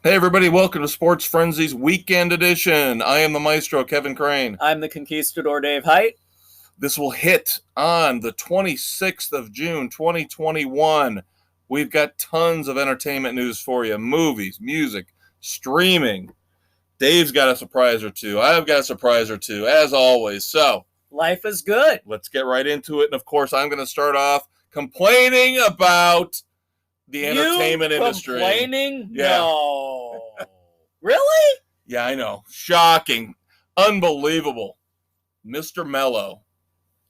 Hey everybody, welcome to Sports Frenzy's Weekend Edition. I am the maestro, Kevin Crane. I'm the conquistador, Dave Height. This will hit on the 26th of June, 2021. We've got tons of entertainment news for you. Movies, music, streaming. Dave's got a surprise or two. I've got a surprise or two, as always. So, life is good. Let's get right into it. And of course, I'm going to start off complaining about the entertainment industry. Complaining? Yeah. No. Really? Yeah, I know. Shocking. Unbelievable. Mr. Mello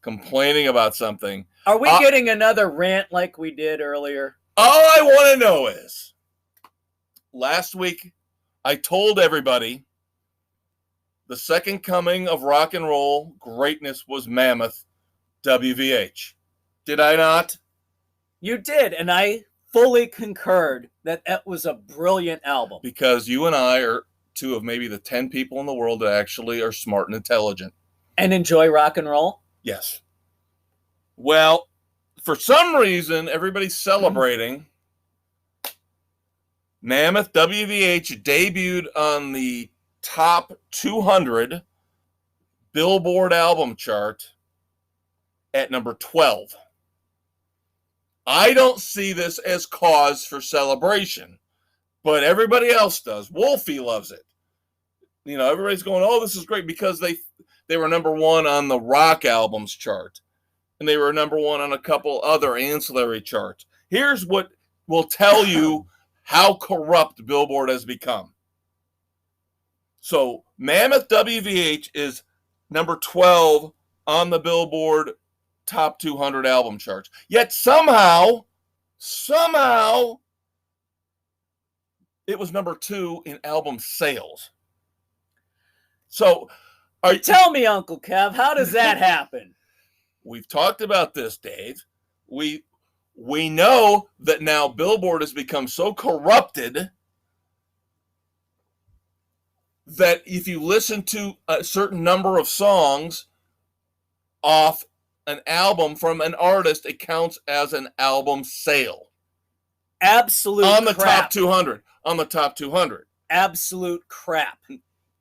complaining about something. Are we getting another rant like we did earlier? All I want to know is, last week I told everybody the second coming of rock and roll greatness was Mammoth WVH. Did I not? You did, and I fully concurred that it was a brilliant album. Because you and I are two of maybe the 10 people in the world that actually are smart and intelligent. And enjoy rock and roll? Yes. Well, for some reason, everybody's celebrating. Mammoth WVH debuted on the top 200 Billboard album chart at number 12. I don't see this as cause for celebration, but everybody else does. Wolfie loves it. You know, everybody's going, oh, this is great, because they were number one on the rock albums chart, and they were number one on a couple other ancillary charts. Here's what will tell you how corrupt Billboard has become. So Mammoth WVH is number 12 on the Billboard top 200 album charts. Yet somehow, it was number 2 in album sales. So, tell me, Uncle Kev, how does that happen? We've talked about this, Dave. We know that now Billboard has become so corrupted that if you listen to a certain number of songs off an album from an artist, it counts as an album sale. Absolute on the crap. top 200. On the top 200. Absolute crap.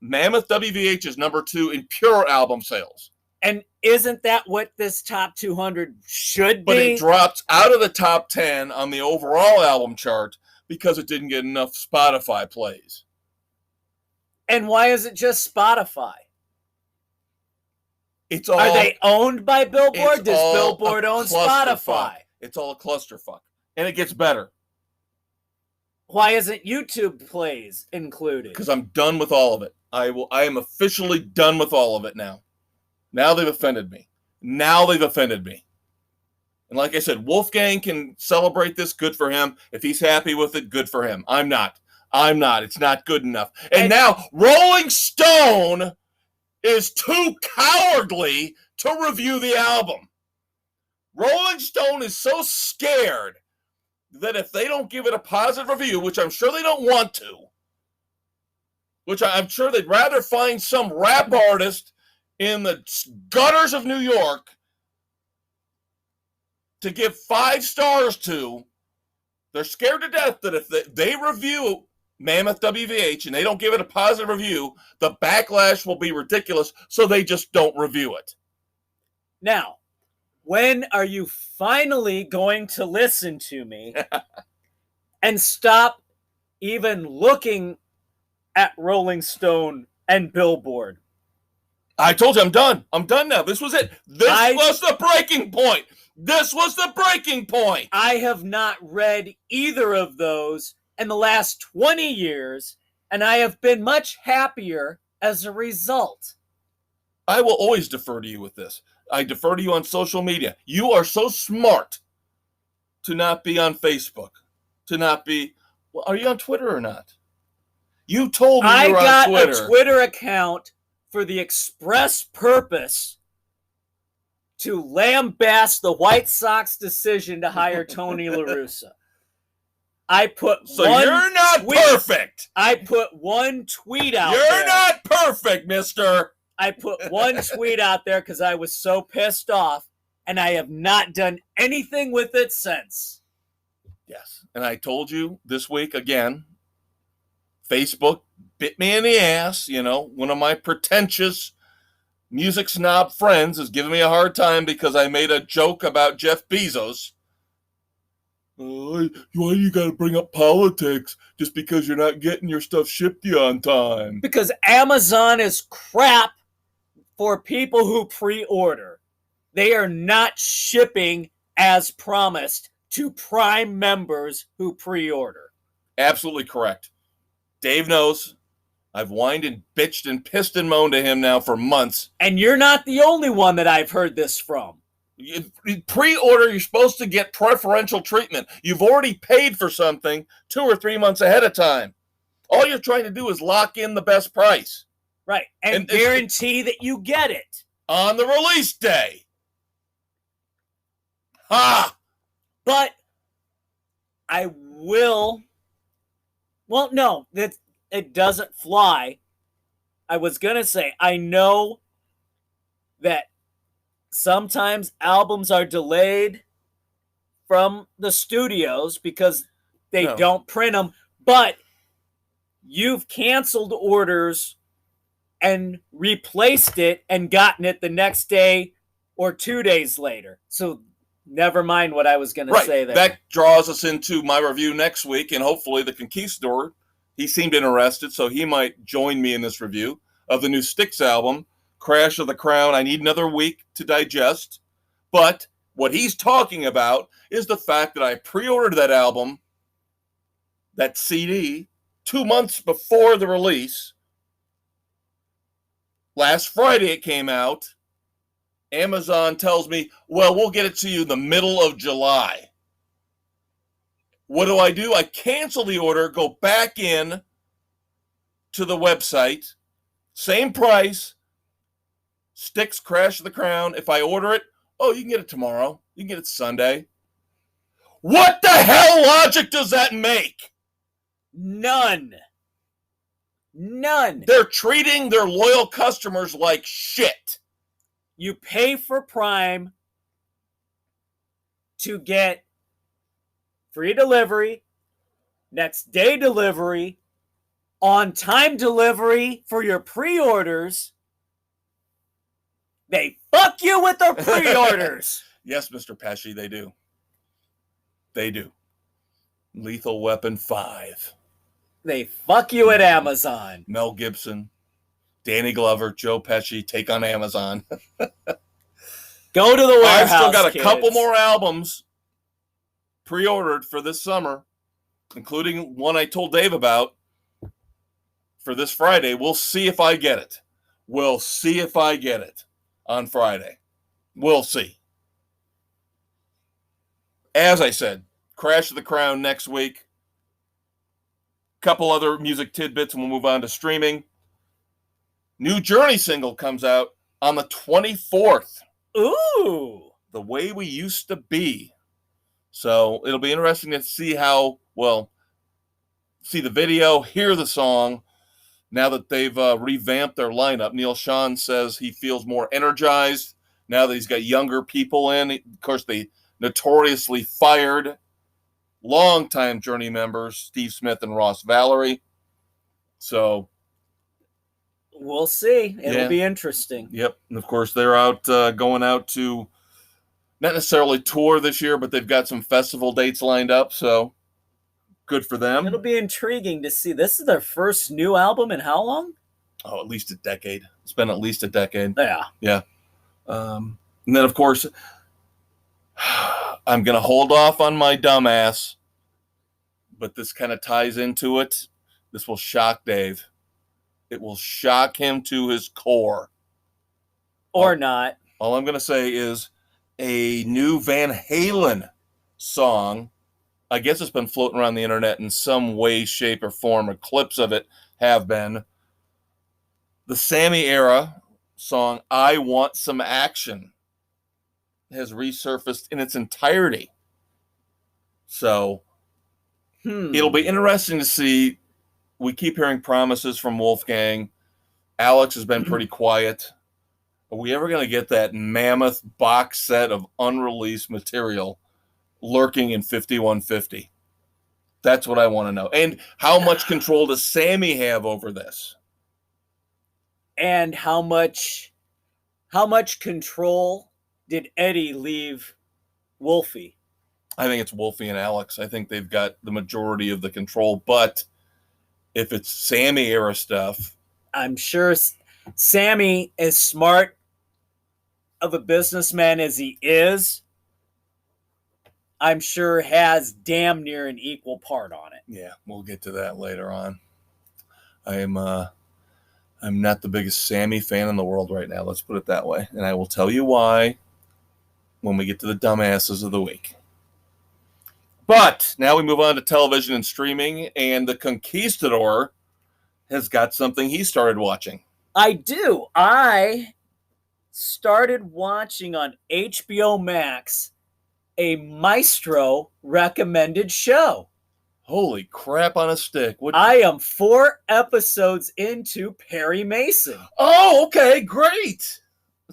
Mammoth WVH is number 2 in pure album sales. And isn't that what this top 200 should be? But it dropped out of the top 10 on the overall album chart because it didn't get enough Spotify plays. And why is it just Spotify? Are they owned by Billboard? Does Billboard own Spotify? It's all a clusterfuck. And it gets better. Why isn't YouTube plays included? Because I'm done with all of it. I am officially done with all of it now. Now they've offended me. And like I said, Wolfgang can celebrate this. Good for him. If he's happy with it, good for him. I'm not. It's not good enough. And now Rolling Stone is too cowardly to review the album. Rolling Stone is so scared that if they don't give it a positive review, which I'm sure they don't want to, which I'm sure they'd rather find some rap artist in the gutters of New York to give 5 stars to, they're scared to death that if they review Mammoth WVH and they don't give it a positive review, the backlash will be ridiculous, so they just don't review it. Now, when are you finally going to listen to me and stop even looking at Rolling Stone and Billboard? I told you I'm done. I'm done now. This was it. This was the breaking point. I have not read either of those in the last 20 years, and I have been much happier as a result. I will always defer to you with this. I defer to you on social media. You are so smart to not be on Facebook, to not be... Well, are you on Twitter or not? You told me you were on Twitter. I got a Twitter account for the express purpose to lambast the White Sox decision to hire Tony La Russa. You're not perfect. I put one tweet out there. You're not perfect, mister. I put one tweet out there because I was so pissed off, and I have not done anything with it since. Yes. And I told you this week again, Facebook bit me in the ass. One of my pretentious music snob friends is giving me a hard time because I made a joke about Jeff Bezos. Why you got to bring up politics just because you're not getting your stuff shipped to you on time? Because Amazon is crap for people who pre-order. They are not shipping as promised to Prime members who pre-order. Absolutely correct. Dave knows. I've whined and bitched and pissed and moaned to him now for months. And you're not the only one that I've heard this from. Pre-order, you're supposed to get preferential treatment. You've already paid for something 2 or 3 months ahead of time. All you're trying to do is lock in the best price. Right, and guarantee that you get it. On the release day. Ha! But I will... Well, no, it doesn't fly. I was going to say, I know that sometimes albums are delayed from the studios because they don't print them, but you've canceled orders and replaced it and gotten it the next day or 2 days later. So never mind what I was going to say there. That draws us into my review next week, and hopefully the Conquistador, he seemed interested, so he might join me in this review of the new Styx album, Crash of the Crown. I need another week to digest, but what he's talking about is the fact that I pre-ordered that album, that CD, 2 months before the release. Last Friday it came out. Amazon tells me, well, we'll get it to you in the middle of July. What do? I cancel the order, go back in to the website, same price, Styx Crash of the Crown. If I order it, you can get it tomorrow. You can get it Sunday. What the hell logic does that make? None. They're treating their loyal customers like shit. You pay for Prime to get free delivery, next day delivery, on-time delivery for your pre-orders. They fuck you with their pre-orders. Yes, Mr. Pesci, they do. They do. Lethal Weapon 5. They fuck you at Amazon. Mel Gibson, Danny Glover, Joe Pesci take on Amazon. Go to the warehouse, I've still got a kids. couple more albums pre-ordered for this summer, including one I told Dave about for this Friday. We'll see if I get it. We'll see if I get it on Friday. We'll see. As I said, Crash of the Crown next week. Couple other music tidbits and we'll move on to streaming. New Journey single comes out on the 24th. Ooh. The Way We Used to Be. So it'll be interesting to see see the video, hear the song, now that they've revamped their lineup. Neil Sean says he feels more energized now that he's got younger people in. Of course, they notoriously fired longtime Journey members, Steve Smith and Ross Valerie. So we'll see. It'll be interesting. Yep. And of course, they're going out to not necessarily tour this year, but they've got some festival dates lined up. So good for them. It'll be intriguing to see. This is their first new album in how long? Oh, at least a decade. It's been at least a decade. Yeah. Yeah. And then, of course, I'm going to hold off on my dumbass, but this kind of ties into it. This will shock Dave. It will shock him to his core. Or not. All I'm going to say is a new Van Halen song. I guess it's been floating around the internet in some way, shape, or form, or clips of it have been. The Sammy era song, I Want Some Action, has resurfaced in its entirety. So it'll be interesting to see. We keep hearing promises from Wolfgang. Alex has been pretty quiet. Are we ever going to get that mammoth box set of unreleased material lurking in 5150? That's what I want to know. And how much control does Sammy have over this? And how much control did Eddie leave Wolfie? I think it's Wolfie and Alex. I think they've got the majority of the control. But if it's Sammy era stuff, I'm sure Sammy, as smart of a businessman as he is, I'm sure has damn near an equal part on it. yeah, we'll get to that later on. I'm not the biggest Sammy fan in the world right now. Let's put it that way. And I will tell you why when we get to the dumbasses of the week. But now we move on to television and streaming, and the Conquistador has got something he started watching. I do. I started watching on HBO Max a Maestro recommended show. Holy crap on a stick. I am 4 episodes into Perry Mason. Oh, okay, great. So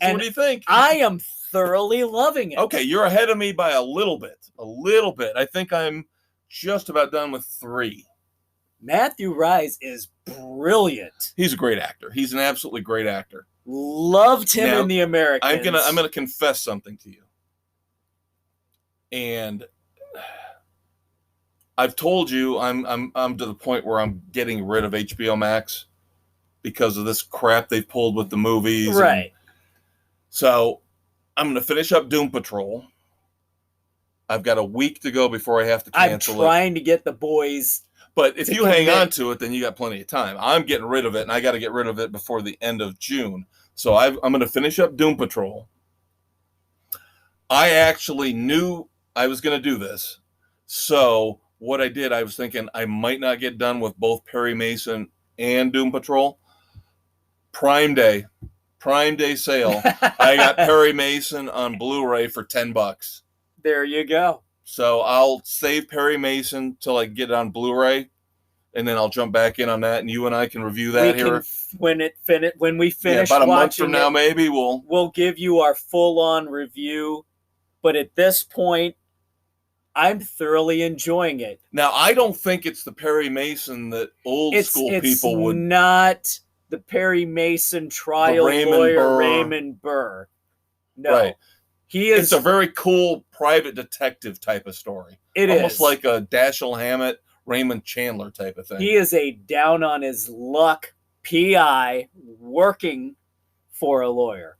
And what do you think? I am thoroughly loving it. Okay, you're ahead of me by a little bit. A little bit. I think I'm just about done with 3. Matthew Rhys is brilliant. He's a great actor. He's an absolutely great actor. Loved him Now, in The Americans. I'm gonna confess something to you. And I've told you I'm to the point where I'm getting rid of HBO Max because of this crap they've pulled with the movies. Right. So I'm going to finish up Doom Patrol. I've got a week to go before I have to cancel I'm trying to get the boys. But if you hang on to it, then you got plenty of time. I'm getting rid of it, and I got to get rid of it before the end of June. So I'm going to finish up Doom Patrol. I actually knew I was going to do this. So what I did, I was thinking I might not get done with both Perry Mason and Doom Patrol. Prime Day sale. I got Perry Mason on Blu-ray for $10. There you go. So I'll save Perry Mason till I get it on Blu-ray, and then I'll jump back in on that, and you and I can review that here. When we finish about a month watching from now, it, maybe we'll give you our full-on review. But at this point, I'm thoroughly enjoying it. Now, I don't think it's the Perry Mason that old school people would. It's not the Perry Mason trial lawyer Raymond Burr. No. Right. It's a very cool private detective type of story. Almost like a Dashiell Hammett, Raymond Chandler type of thing. He is a down on his luck PI working for a lawyer.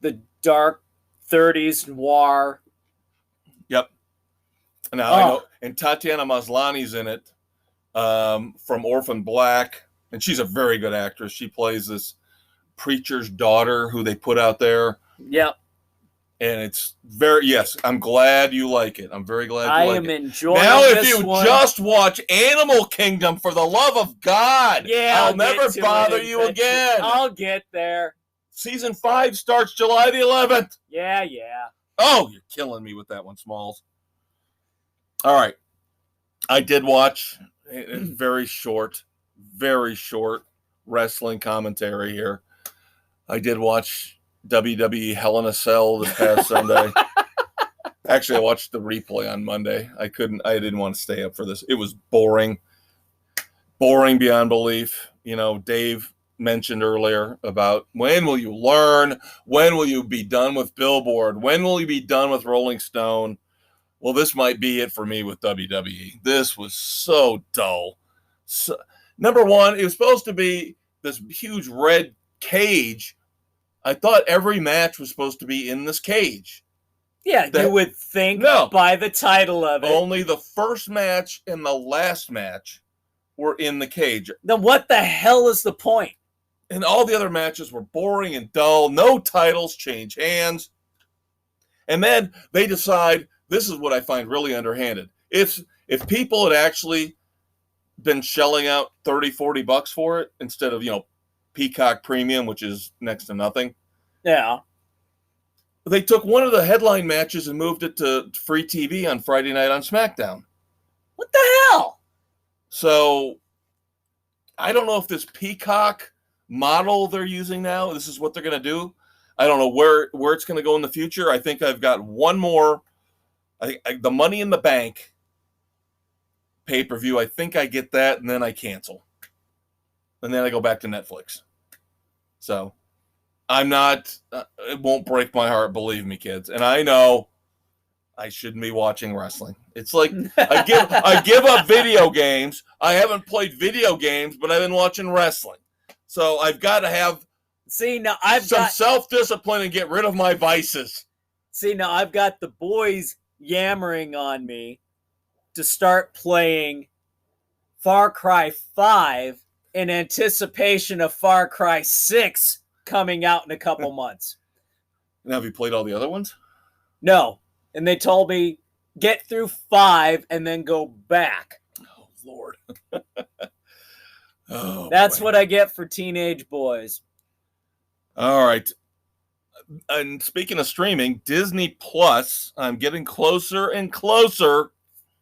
The dark 30s noir. Yep. Now I know, and Tatiana Maslany's in it from Orphan Black, and she's a very good actress. She plays this preacher's daughter who they put out there. Yep. And it's yes, I'm glad you like it. I'm very glad you like it. I am enjoying now, this if you one. just watch Animal Kingdom, for the love of God, I'll never bother you again. I'll get there. Season 5 starts July the 11th. Yeah. Oh, you're killing me with that one, Smalls. All right. I did watch a very short wrestling commentary here. I did watch WWE Hell in a Cell this past Sunday. Actually, I watched the replay on Monday. I didn't want to stay up for this. It was boring beyond belief. You know, Dave mentioned earlier about when will you learn? When will you be done with Billboard? When will you be done with Rolling Stone? Well, this might be it for me with WWE. This was so dull. So, number one, it was supposed to be this huge red cage. I thought every match was supposed to be in this cage. Yeah, you would think by the title of it. Only the first match and the last match were in the cage. Then what the hell is the point? And all the other matches were boring and dull. No titles change hands. And then they decide, this is what I find really underhanded. If people had actually been shelling out $30-$40 for it instead of, Peacock Premium, which is next to nothing. Yeah. They took one of the headline matches and moved it to free TV on Friday night on SmackDown. What the hell? So, I don't know if this Peacock model they're using now, this is what they're going to do. I don't know where it's going to go in the future. I think I've got one more. I think the Money in the Bank pay-per-view. I think I get that, and then I cancel. And then I go back to Netflix. So I'm not, it won't break my heart, believe me, kids. And I know I shouldn't be watching wrestling. It's like I give up video games. I haven't played video games, but I've been watching wrestling. So I've got to have some self-discipline and get rid of my vices. See, now I've got the boys yammering on me to start playing Far Cry 5 in anticipation of Far Cry 6 coming out in a couple months. Now, have you played all the other ones? No. And they told me, get through 5 and then go back. Oh, Lord. That's what I get for teenage boys. All right. And speaking of streaming, Disney Plus, I'm getting closer and closer.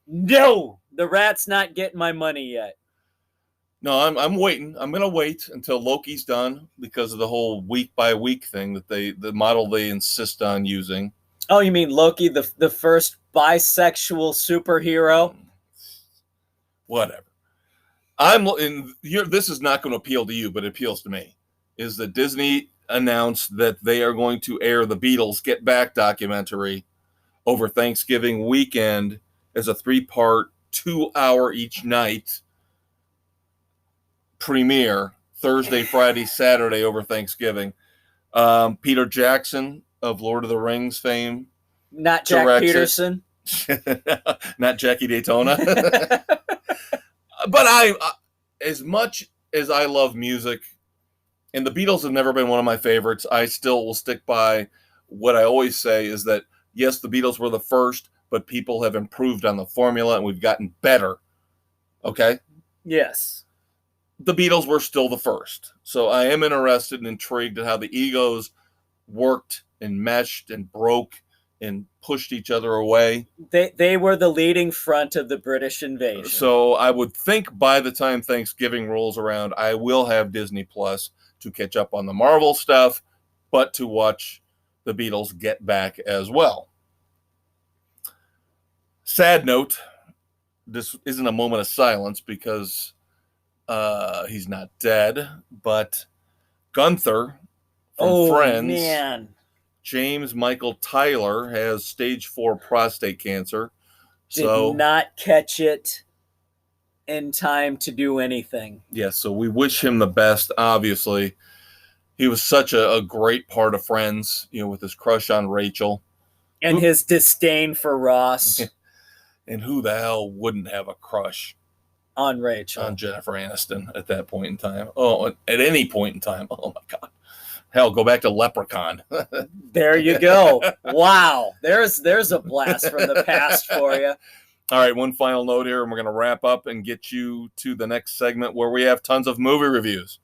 No, the rat's not getting my money yet. No, I'm waiting. I'm going to wait until Loki's done because of the whole week by week thing that the model they insist on using. Oh, you mean Loki, the first bisexual superhero? Whatever. This is not going to appeal to you, but it appeals to me. Is that Disney announced that they are going to air the Beatles Get Back documentary over Thanksgiving weekend as a 3-part, 2-hour each night premiere, Thursday, Friday, Saturday over Thanksgiving. Peter Jackson of Lord of the Rings fame. Not Jack Peterson. Not Jackie Daytona. But as much as I love music, and the Beatles have never been one of my favorites, I still will stick by what I always say is that, yes, the Beatles were the first, but people have improved on the formula and we've gotten better. Okay? Yes. The Beatles were still the first. So I am interested and intrigued at how the egos worked and meshed and broke and pushed each other away. They were the leading front of the British invasion. So I would think by the time Thanksgiving rolls around, I will have Disney Plus to catch up on the Marvel stuff, but to watch the Beatles Get Back as well. Sad note, this isn't a moment of silence because he's not dead, but Gunther from Friends, man. James Michael Tyler, has stage 4 prostate cancer. Did not catch it in time to do anything. Yes, so we wish him the best, obviously. He was such a great part of Friends, with his crush on Rachel. And his disdain for Ross. And who the hell wouldn't have a crush on Rachel? On Jennifer Aniston at that point in time. Oh, at any point in time. Oh, my God. Hell, go back to Leprechaun. There you go. Wow. There's a blast from the past for you. All right, one final note here, and we're going to wrap up and get you to the next segment where we have tons of movie reviews.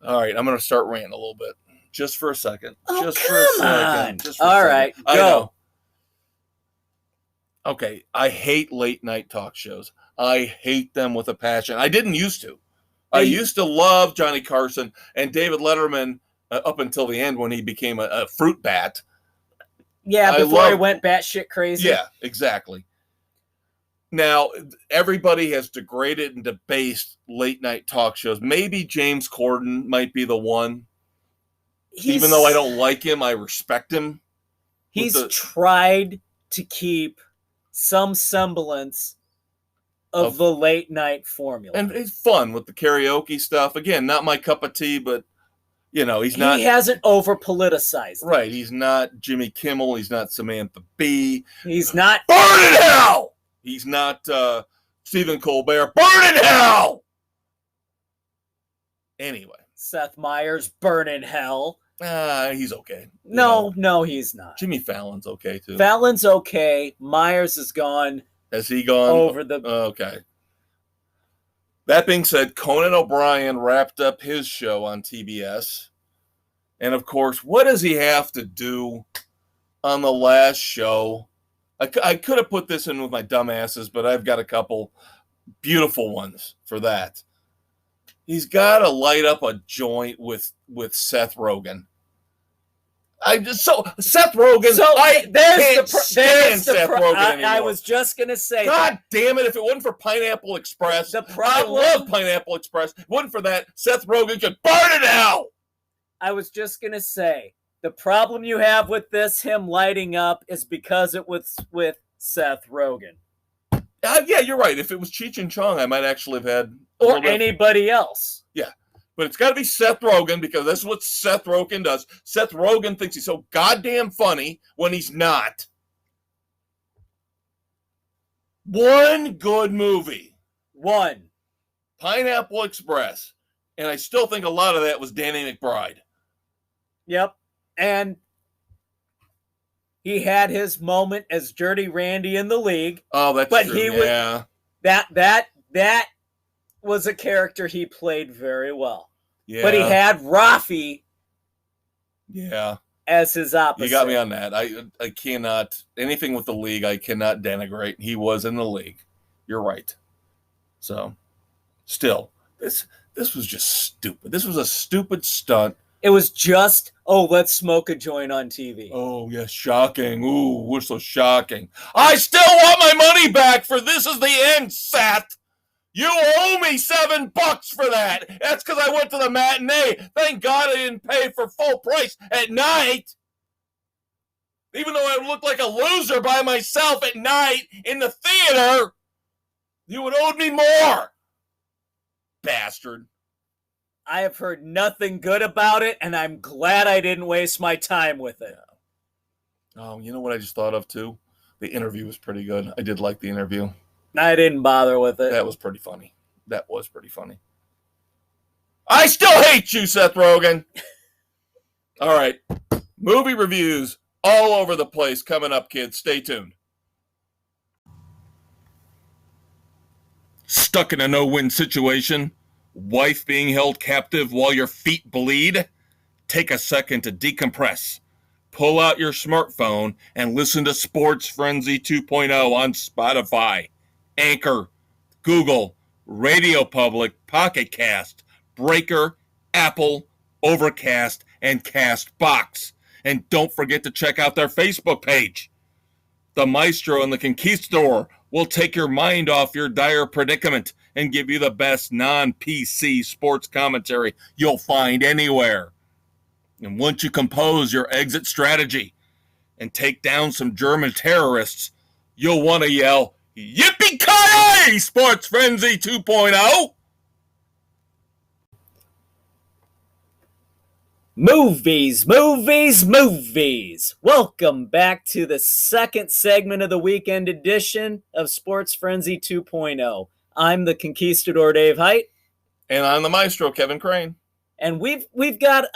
All right, I'm going to start ranting a little bit. Just for a second. Oh, just come for a second. on. Just for All a right, second. go. Okay, I hate late night talk shows. I hate them with a passion. I didn't used to. I used to love Johnny Carson and David Letterman up until the end when he became a fruit bat. Yeah, before he went batshit crazy. Yeah, exactly. Now, everybody has degraded and debased late night talk shows. Maybe James Corden might be the one. Even though I don't like him, I respect him. He's tried to keep some semblance of the late night formula. And it's fun with the karaoke stuff. Again, not my cup of tea, but, he's not. He hasn't over-politicized. Right. He's not Jimmy Kimmel. He's not Samantha Bee. He's not. Burn in hell! He's not Stephen Colbert. Burn in hell! Anyway. Seth Meyers, burn in hell. He's okay. No, he's not. Jimmy Fallon's okay, too. Fallon's okay. Myers is gone. Has he gone? Over the... Okay. That being said, Conan O'Brien wrapped up his show on TBS. And, of course, what does he have to do on the last show? I could have put this in with my dumbasses, but I've got a couple beautiful ones for that. He's got to light up a joint with Seth Rogen. Seth Rogen. So I can't stand Seth Rogen anymore. I was just gonna say, God damn it! If it wasn't for Pineapple Express, I love Pineapple Express. If it wasn't for that, Seth Rogen could burn it out. I was just gonna say, the problem you have with this, him lighting up, is because it was with Seth Rogen. Yeah, you're right. If it was Cheech and Chong, I might actually have had or anybody else. Yeah. But it's got to be Seth Rogen because that's what Seth Rogen does. Seth Rogen thinks he's so goddamn funny when he's not. One good movie. One. Pineapple Express. And I still think a lot of that was Danny McBride. Yep. And he had his moment as Dirty Randy in the league. Oh, that's but true. Yeah. That was a character he played very well. Yeah. But he had Rafi as his opposite. You got me on that. I cannot, anything with the league, I cannot denigrate. He was in the league. You're right. So, still, this was just stupid. This was a stupid stunt. It was just, let's smoke a joint on TV. Oh, yeah, shocking. Ooh, we're so shocking. I still want my money back for This Is the End, Seth. You owe me $7 for that. That's because I went to the matinee. Thank God I didn't pay for full price at night. Even though I looked like a loser by myself at night in the theater, you would owe me more. Bastard. I have heard nothing good about it, and I'm glad I didn't waste my time with it. Oh, you know what I just thought of, too? The interview was pretty good. I did like the interview. I didn't bother with it. That was pretty funny. I still hate you, Seth Rogen. All right. Movie reviews all over the place coming up, kids. Stay tuned. Stuck in a no-win situation? Wife being held captive while your feet bleed? Take a second to decompress. Pull out your smartphone and listen to Sports Frenzy 2.0 on Spotify, Anchor, Google, Radio Public, Pocket Cast, Breaker, Apple, Overcast, and Castbox. And don't forget to check out their Facebook page. The Maestro and the Conquistador will take your mind off your dire predicament and give you the best non-PC sports commentary you'll find anywhere. And once you compose your exit strategy and take down some German terrorists, you'll want to yell, "Yippee-ki-yay, Sports Frenzy 2.0! Movies, movies, movies. Welcome back to the second segment of the weekend edition of Sports Frenzy 2.0. I'm the Conquistador, Dave Height. And I'm the Maestro, Kevin Crane. And we've got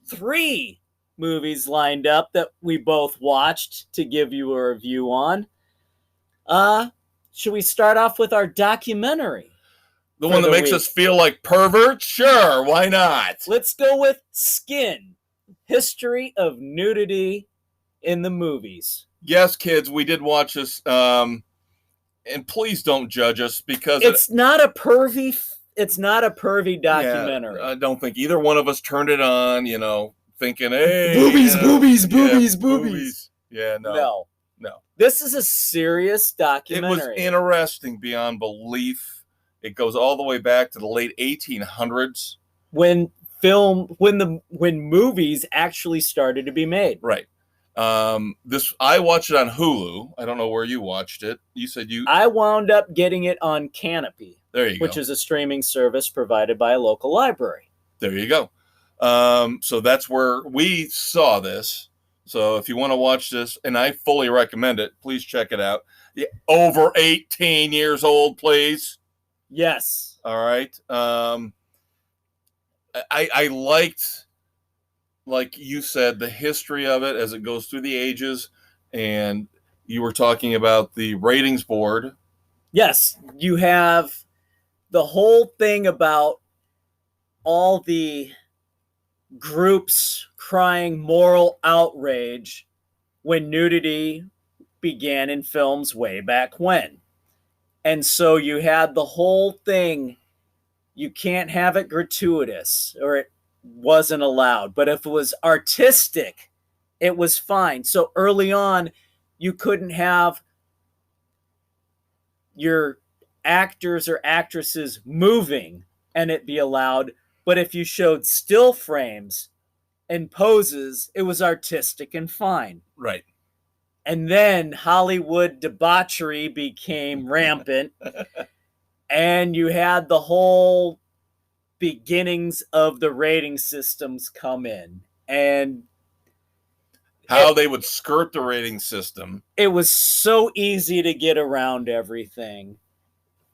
3 movies lined up that we both watched to give you a review on. Should we start off with our documentary? The one that makes us feel like perverts? Sure, why not? Let's go with Skin, History of Nudity in the Movies. Yes, kids, we did watch this, and please don't judge us because it's not a pervy documentary. Yeah, I don't think either one of us turned it on, thinking, hey, boobies. Yeah, no. This is a serious documentary. It was interesting beyond belief. It goes all the way back to the late 1800s when movies actually started to be made. Right. I watched it on Hulu. I don't know where you watched it. You said I wound up getting it on Canopy. There you go. Which is a streaming service provided by a local library. There you go. So that's where we saw this. So if you want to watch this, and I fully recommend it, please check it out. Over 18 years old, please. Yes. All right. I liked, like you said, the history of it as it goes through the ages. And you were talking about the ratings board. Yes. You have the whole thing about all the groups crying moral outrage when nudity began in films way back when. And so you had the whole thing, you can't have it gratuitous or it wasn't allowed. But if it was artistic, It was fine. So early on, you couldn't have your actors or actresses moving and it be allowed. But if you showed still frames and poses, it was artistic and fine. Right. And then Hollywood debauchery became rampant, and you had the whole beginnings of the rating systems come in. And how they would skirt the rating system. It was so easy to get around everything.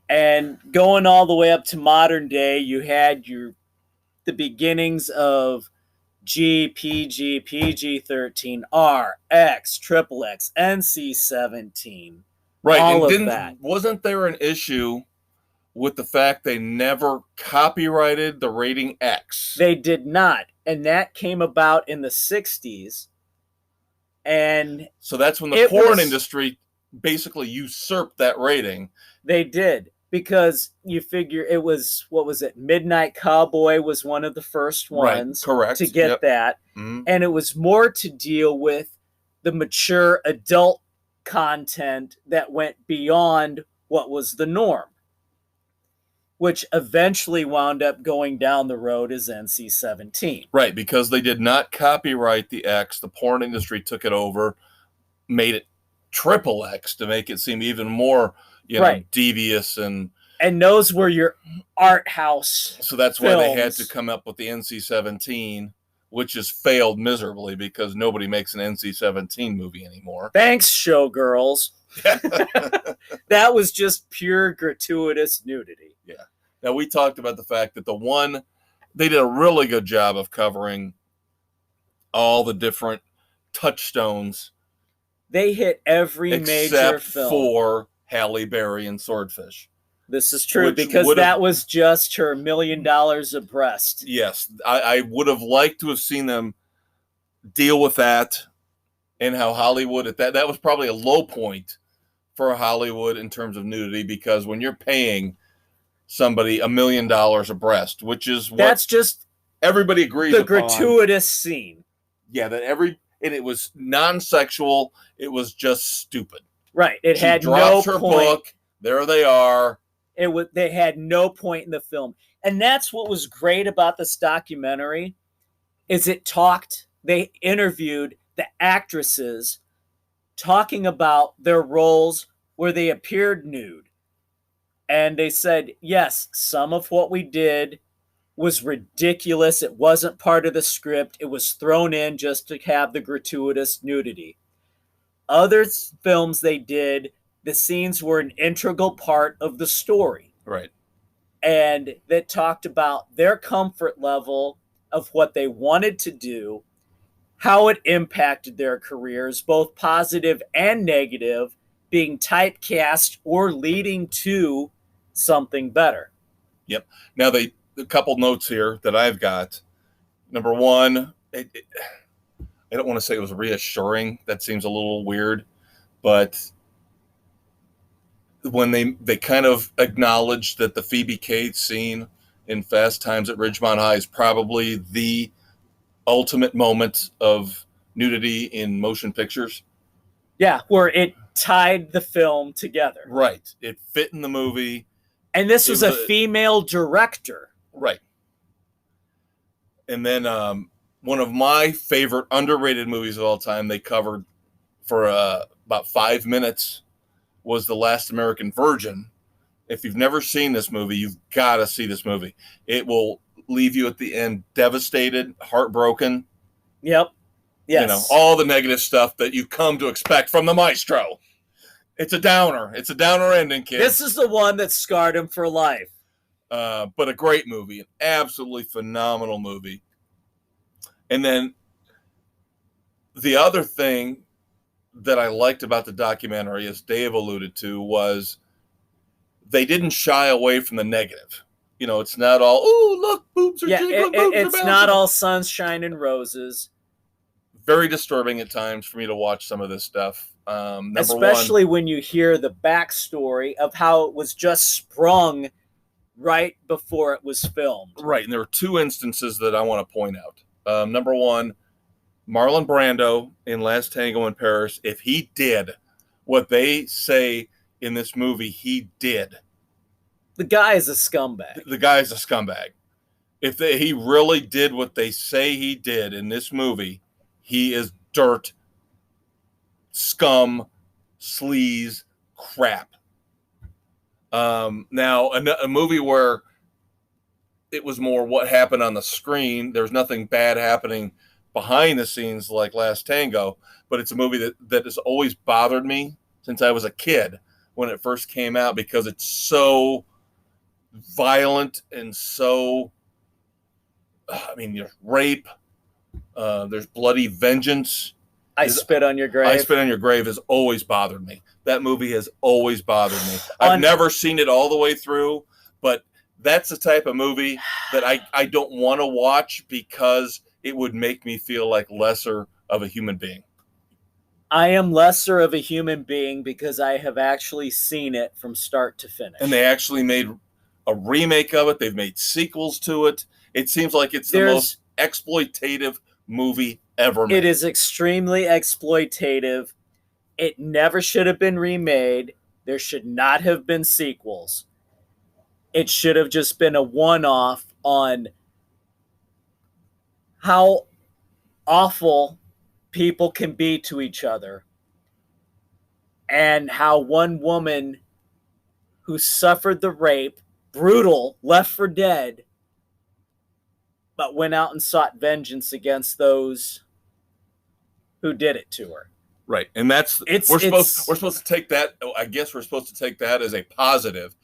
And going all the way up to modern day, you had the beginnings of G, PG, PG-13, R, X, XXX, NC-17. Right, all and of that. Wasn't there an issue with the fact they never copyrighted the rating X? They did not, and that came about in the 60s. And so that's when the porn industry basically usurped that rating. They did, because you figure it was, what was it? Midnight Cowboy was one of the first ones correct. to get that. Mm-hmm. And it was more to deal with the mature adult content that went beyond what was the norm, which eventually wound up going down the road as NC-17. Right, because they did not copyright the X. The porn industry took it over, made it XXX to make it seem even more, devious and those were your art house. So that's films. Why they had to come up with the NC-17, which has failed miserably because nobody makes an NC-17 movie anymore. Thanks, showgirls. That was just pure gratuitous nudity. Yeah. Now, we talked about the fact that they did a really good job of covering all the different touchstones. They hit every major film. For Halle Berry and Swordfish. This is true, because that was just her $1 million of breast. Yes. I would have liked to have seen them deal with that, and how Hollywood at that was probably a low point for Hollywood in terms of nudity, because when you're paying somebody $1 million a breast, which is that's just everybody agrees the upon. Gratuitous scene. Yeah, and it was non-sexual. It was just stupid. Right. It had no point. Book. There they are. They had no point in the film. And that's what was great about this documentary, is they interviewed the actresses talking about their roles where they appeared nude. And they said, yes, some of what we did was ridiculous. It wasn't part of the script. It was thrown in just to have the gratuitous nudity. Other films they did, the scenes were an integral part of the story. Right. And that talked about their comfort level of what they wanted to do, how it impacted their careers, both positive and negative, being typecast or leading to something better. Yep. Now, a couple notes here that I've got. Number one, I don't want to say it was reassuring. That seems a little weird. But when they kind of acknowledged that the Phoebe Cates scene in Fast Times at Ridgemont High is probably the ultimate moment of nudity in motion pictures. Yeah, where it tied the film together. Right. It fit in the movie. And this was a female director. Right. And then one of my favorite underrated movies of all time they covered for about 5 minutes was The Last American Virgin. If you've never seen this movie, you've got to see this movie. It will leave you at the end devastated, heartbroken. Yep. Yes. All the negative stuff that you come to expect from the maestro. It's a downer. It's a downer ending, kid. This is the one that scarred him for life. But a great movie, an absolutely phenomenal movie. And then the other thing that I liked about the documentary, as Dave alluded to, was they didn't shy away from the negative. It's not all, oh, look, boobs are jiggling, boobs are bouncing. It's not all sunshine and roses. Very disturbing at times for me to watch some of this stuff. Especially when you hear the backstory of how it was just sprung right before it was filmed. Right, and there were two instances that I want to point out. Number one, Marlon Brando in Last Tango in Paris, if he did what they say in this movie he did, The guy is a scumbag. the guy's a scumbag. If he really did what they say he did in this movie, he is dirt, scum, sleaze, crap. Now, a movie where it was more what happened on the screen. There's nothing bad happening behind the scenes like Last Tango, but it's a movie that has always bothered me since I was a kid when it first came out because it's so violent and so, I mean, there's rape, there's bloody vengeance. I Spit on Your Grave. I Spit on Your Grave has always bothered me. That movie has always bothered me. I've never seen it all the way through, but that's the type of movie that I don't want to watch because it would make me feel like lesser of a human being. I am lesser of a human being because I have actually seen it from start to finish. And they actually made a remake of it. They've made sequels to it. It seems like it's the most exploitative movie ever made. It is extremely exploitative. It never should have been remade. There should not have been sequels. It should have just been a one-off on how awful people can be to each other and how one woman who suffered the rape, brutal, left for dead, but went out and sought vengeance against those who did it to her. Right. And that's we're supposed to take that, I guess we're supposed to take that as a positive,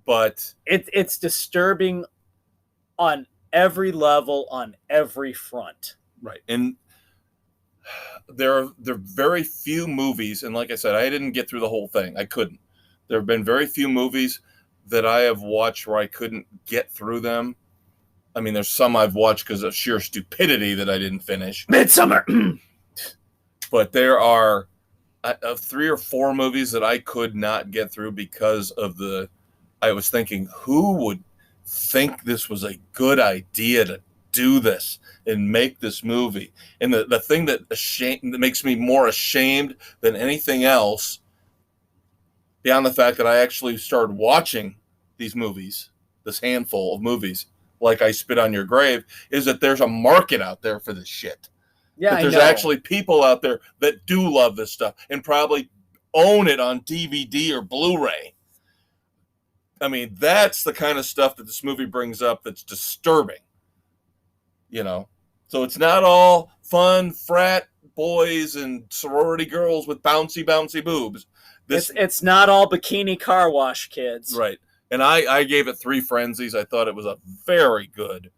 but it's disturbing on every level, on every front. Right. And there are very few movies, and like I said, I didn't get through the whole thing. I couldn't. There have been very few movies that I have watched where I couldn't get through them. I mean, there's some I've watched because of sheer stupidity that I didn't finish. Midsummer. But there are 3 or 4 movies that I could not get through because of I was thinking, who would think this was a good idea to do this and make this movie? And the thing that makes me more ashamed than anything else, beyond the fact that I actually started watching these movies, this handful of movies, like I Spit on Your Grave, is that there's a market out there for this shit. Yeah, that there's actually people out there that do love this stuff and probably own it on DVD or Blu-ray. I mean, that's the kind of stuff that this movie brings up that's disturbing. You know? So it's not all fun frat boys and sorority girls with bouncy, bouncy boobs. It's not all bikini car wash kids. Right. And I gave it 3 frenzies. I thought it was a very good,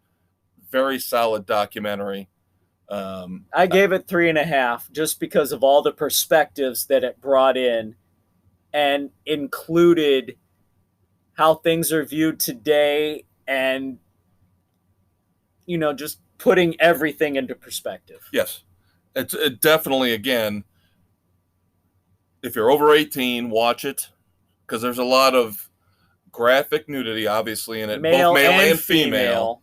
very solid documentary. I gave it 3.5 just because of all the perspectives that it brought in and included how things are viewed today and, you know, just putting everything into perspective. Yes. It's definitely, again, if you're over 18, watch it because there's a lot of graphic nudity, obviously, in it, both male and female.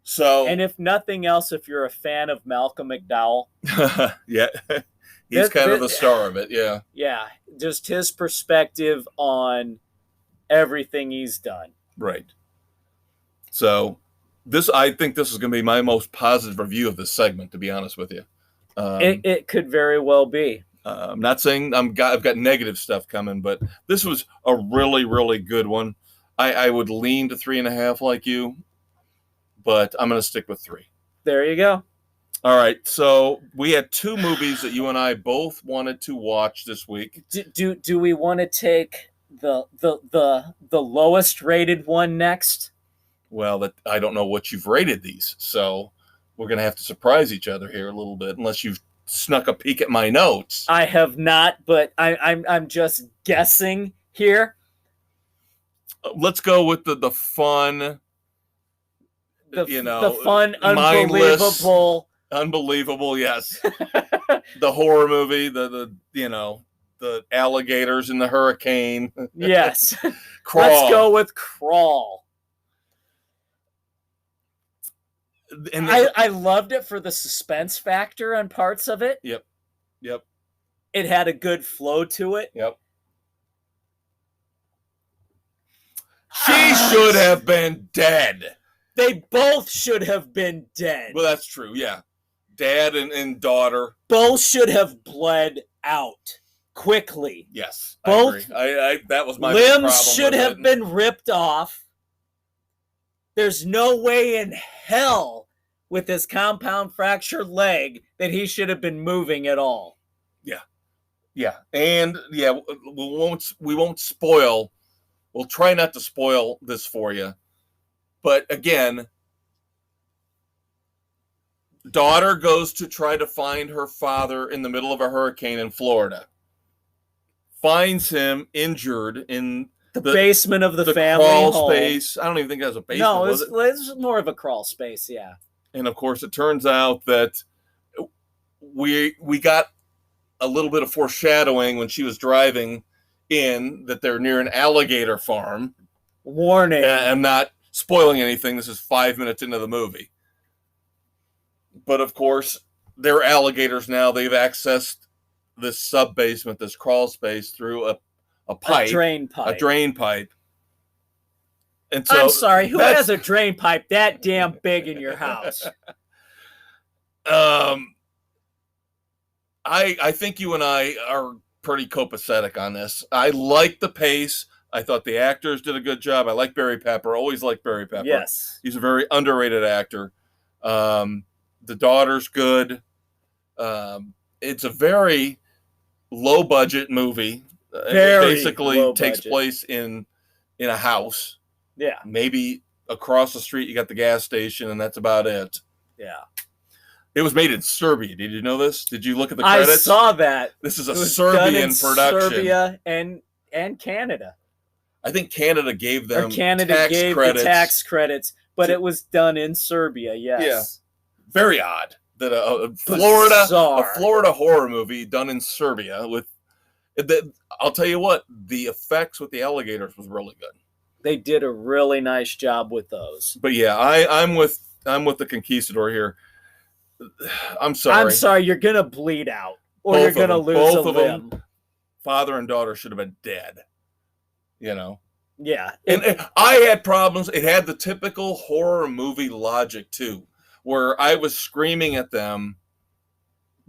So, and if nothing else, if you're a fan of Malcolm McDowell, yeah, he's kind of the star of it. Yeah, yeah, just his perspective on everything he's done. Right. So, I think this is going to be my most positive review of this segment. To be honest with you, it could very well be. I'm not saying I've got negative stuff coming, but this was a really, really good one. I would lean to 3.5 like you, but I'm going to stick with 3. There you go. All right. So we had 2 movies that you and I both wanted to watch this week. Do we want to take the lowest rated one next? Well, I don't know what you've rated these, so we're going to have to surprise each other here a little bit, unless you've snuck a peek at my notes. I have not, but I'm just guessing here. Let's go with the fun, the fun, unbelievable, yes. The horror movie, the alligators in the hurricane. Yes. Crawl. Let's go with Crawl. And I loved it for the suspense factor on parts of it. Yep. It had a good flow to it. Yep. She should have been dead. They both should have been dead. Well, that's true. Yeah. Dad and daughter. Both should have bled out quickly. Yes. Both I agree. That was my limbs problem should with have it. been ripped off. There's no way in hell with his compound fractured leg that he should have been moving at all. Yeah. And yeah, we won't spoil. We'll try not to spoil this for you. But again, daughter goes to try to find her father in the middle of a hurricane in Florida. Finds him injured in the basement of the family crawl home. Space. I don't even think that was a basement. No, was it? It's more of a crawl space, yeah. And of course, it turns out that we got a little bit of foreshadowing when she was driving in that they're near an alligator farm. Warning. I'm not spoiling anything. This is 5 minutes into the movie. But of course, they're alligators now. They've accessed this sub-basement, this crawl space through a pipe. A drain pipe. A drain pipe. And so I'm sorry, who has a drain pipe that damn big in your house? I think you and I are pretty copacetic on this. I like the pace. I thought the actors did a good job. I like Barry Pepper. Always liked Barry Pepper. Yes. He's a very underrated actor. The daughter's good. It's a very low-budget movie. Very it basically low takes budget. place in a house. Yeah. Maybe across the street you got the gas station, and that's about it. Yeah. It was made in Serbia. Did you know this? Did you look at the credits? I saw that. This is a It was Serbian done in production. Serbia and Canada. I think Canada gave them Canada gave credits. the tax credits, but it was done in Serbia. Yes. Yeah. Very odd that a Bizarre. Florida horror movie done in Serbia with. I'll tell you what, the effects with the alligators was really good. They did a really nice job with those. But yeah, I'm with the Conquistador here. I'm sorry. I'm sorry, you're gonna bleed out, or Both you're of gonna them. lose Both a of limb. them. Father and daughter should have been dead. You know. Yeah. And I had problems. It had the typical horror movie logic too, where I was screaming at them,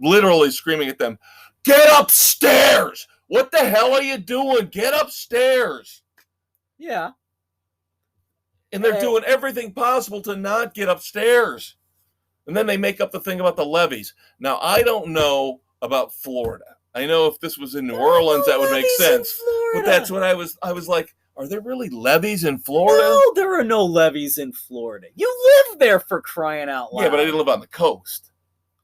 literally screaming at them, "Get upstairs! What the hell are you doing? Get upstairs!" Yeah. And they're doing everything possible to not get upstairs. And then they make up the thing about the levees. Now, I don't know about Florida. I know if this was in New Orleans, that would make sense. But that's what I was like, are there really levees in Florida? No, there are no levees in Florida. You live there, for crying out loud. Yeah, but I didn't live on the coast.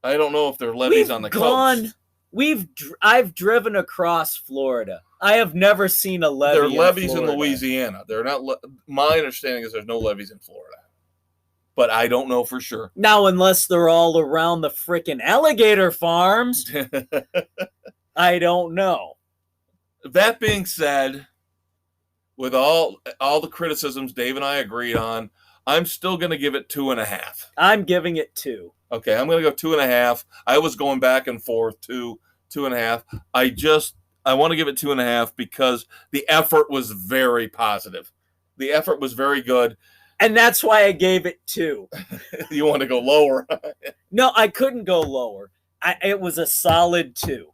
I don't know if there are levees on the coast. I've driven across Florida. I have never seen a levee. There are levees in Florida. Louisiana. They're not. My understanding is there's no levees in Florida, but I don't know for sure. Now, unless they're all around the frickin' alligator farms, I don't know. That being said, with all the criticisms Dave and I agreed on, I'm still going to give it 2.5. I'm giving it 2. Okay, I'm going to go 2.5. I was going back and forth, 2.5. I want to give it 2.5 because the effort was very positive. The effort was very good. And that's why I gave it 2. You want to go lower? No, I couldn't go lower. It was a solid 2.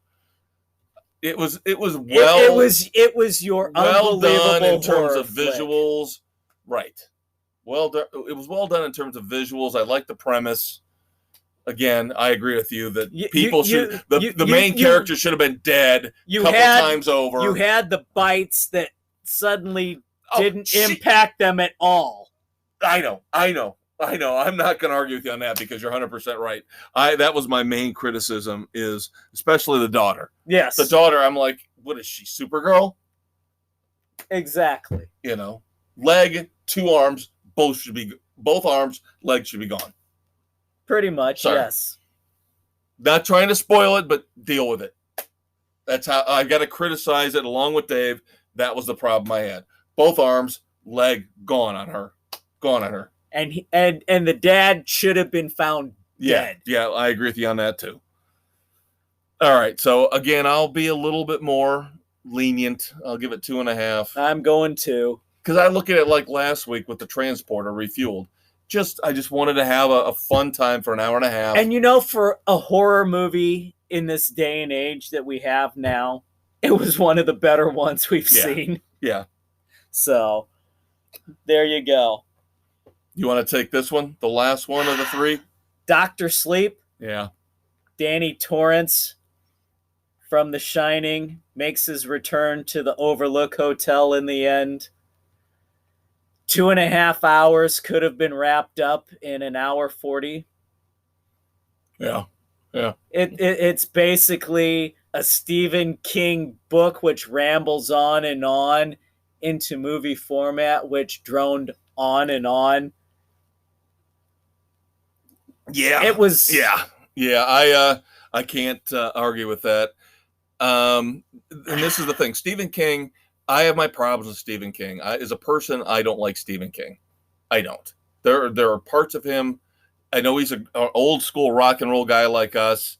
It was It was your well unbelievable done in terms horror of flick. visuals. Right. Well done. It was well done in terms of visuals. I like the premise. Again, I agree with you that the main character should have been dead a couple times over. You had the bites that suddenly didn't impact them at all. I know. I'm not going to argue with you on that because you're 100% right. That was my main criticism is especially the daughter. Yes. The daughter, I'm like, what is she, Supergirl? Exactly. You know, leg, 2 arms, both arms, legs should be gone. Pretty much, Sorry. yes. Not trying to spoil it, but deal with it. That's how I got to criticize it along with Dave. That was the problem I had. Both arms, leg, gone on her. and the dad should have been found dead. Yeah, I agree with you on that too. All right, so again, I'll be a little bit more lenient. I'll give it 2.5. I'm going to. Because I look at it like last week with the transporter refueled. I just wanted to have a fun time for an hour and a half. And you know, for a horror movie in this day and age that we have now, it was one of the better ones we've seen. Yeah. So, there you go. You want to take this one, the last one of the three? Dr. Sleep. Yeah. Danny Torrance from The Shining makes his return to the Overlook Hotel in the end. 2.5 hours could have been wrapped up in an hour 40. Yeah. It's basically a Stephen King book which rambles on and on into movie format, which droned on and on. Yeah. It was... Yeah, I can't argue with that. And this is the thing. Stephen King, I have my problems with Stephen King. As a person, I don't like Stephen King. I don't. There are parts of him. I know he's an old school rock and roll guy like us.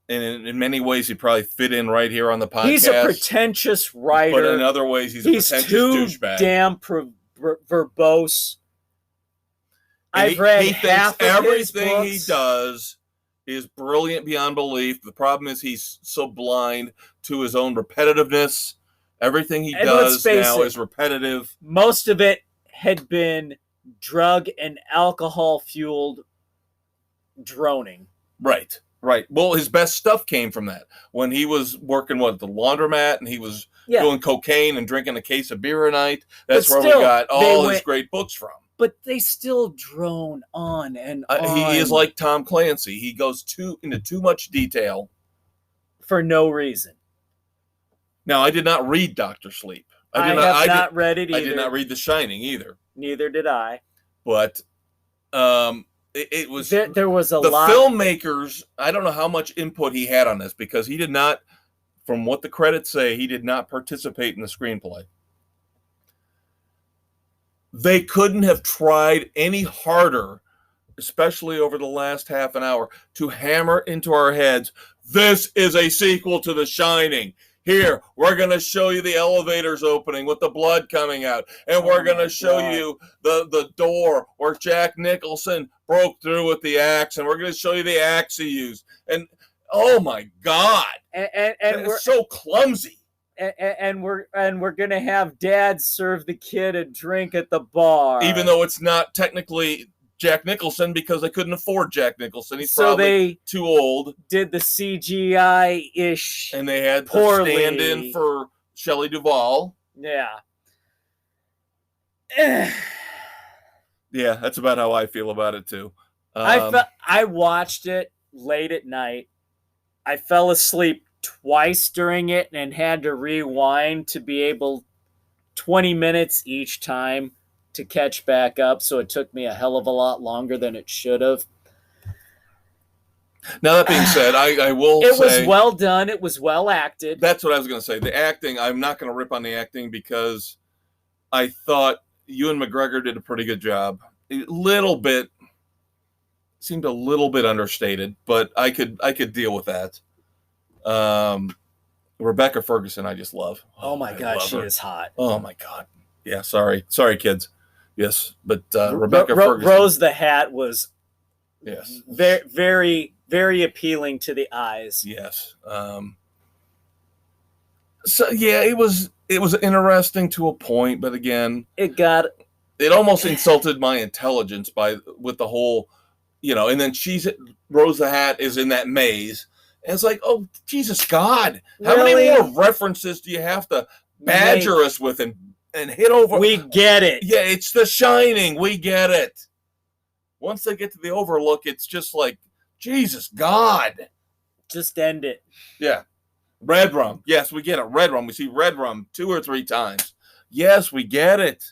And in many ways, he probably fit in right here on the podcast. He's a pretentious writer. But in other ways, he's a pretentious douchebag. Damn verbose. I've read half of everything his books. He does is brilliant beyond belief. The problem is he's so blind to his own repetitiveness. Everything he does now is repetitive. Most of it had been drug and alcohol fueled droning. Right. Well, his best stuff came from that. When he was working at the laundromat and he was doing cocaine and drinking a case of beer a night, that's where we got all his great books from. But they still drone on and on. He is like Tom Clancy. He goes into too much detail. For no reason. Now, I did not read Dr. Sleep. I have not read it either. I did not read The Shining either. Neither did I. But it was... There was a lot... The filmmakers, I don't know how much input he had on this, because he did not, from what the credits say, he did not participate in the screenplay. They couldn't have tried any harder, especially over the last half an hour, to hammer into our heads, this is a sequel to The Shining. Here, we're going to show you the elevators opening with the blood coming out. And we're going to show you the door where Jack Nicholson broke through with the axe. And we're going to show you the axe he used. And, oh my God. And it's so clumsy. And we're going to have Dad serve the kid a drink at the bar. Even though it's not technically Jack Nicholson, because they couldn't afford Jack Nicholson. He's probably too old. Did the CGI-ish and they had poorly. To stand in for Shelley Duvall. Yeah. Yeah, that's about how I feel about it too. I watched it late at night. I fell asleep twice during it and had to rewind to be able 20 minutes each time to catch back up, so it took me a hell of a lot longer than it should have. Now, that being said, I will say... It was well done. It was well acted. That's what I was going to say. The acting, I'm not going to rip on the acting because I thought Ewan McGregor did a pretty good job. A little bit, seemed a little bit understated, but I could deal with that. Rebecca Ferguson, I just love. Oh my God, she is hot. Oh my God. Yeah, sorry, kids. Yes, but Rebecca Ferguson. Rose the Hat was yes very, very, very appealing to the eyes. Yes. So yeah, it was interesting to a point, but again, it almost insulted my intelligence with the whole, and then Rose the Hat is in that maze. And it's like, oh, Jesus God. How many more references do you have to badger us with and hit over? We get it. Yeah, it's The Shining. We get it. Once they get to the Overlook, it's just like, Jesus God. Just end it. Yeah. Red rum. Yes, we get it. Red rum. We see red rum 2 or 3 times. Yes, we get it.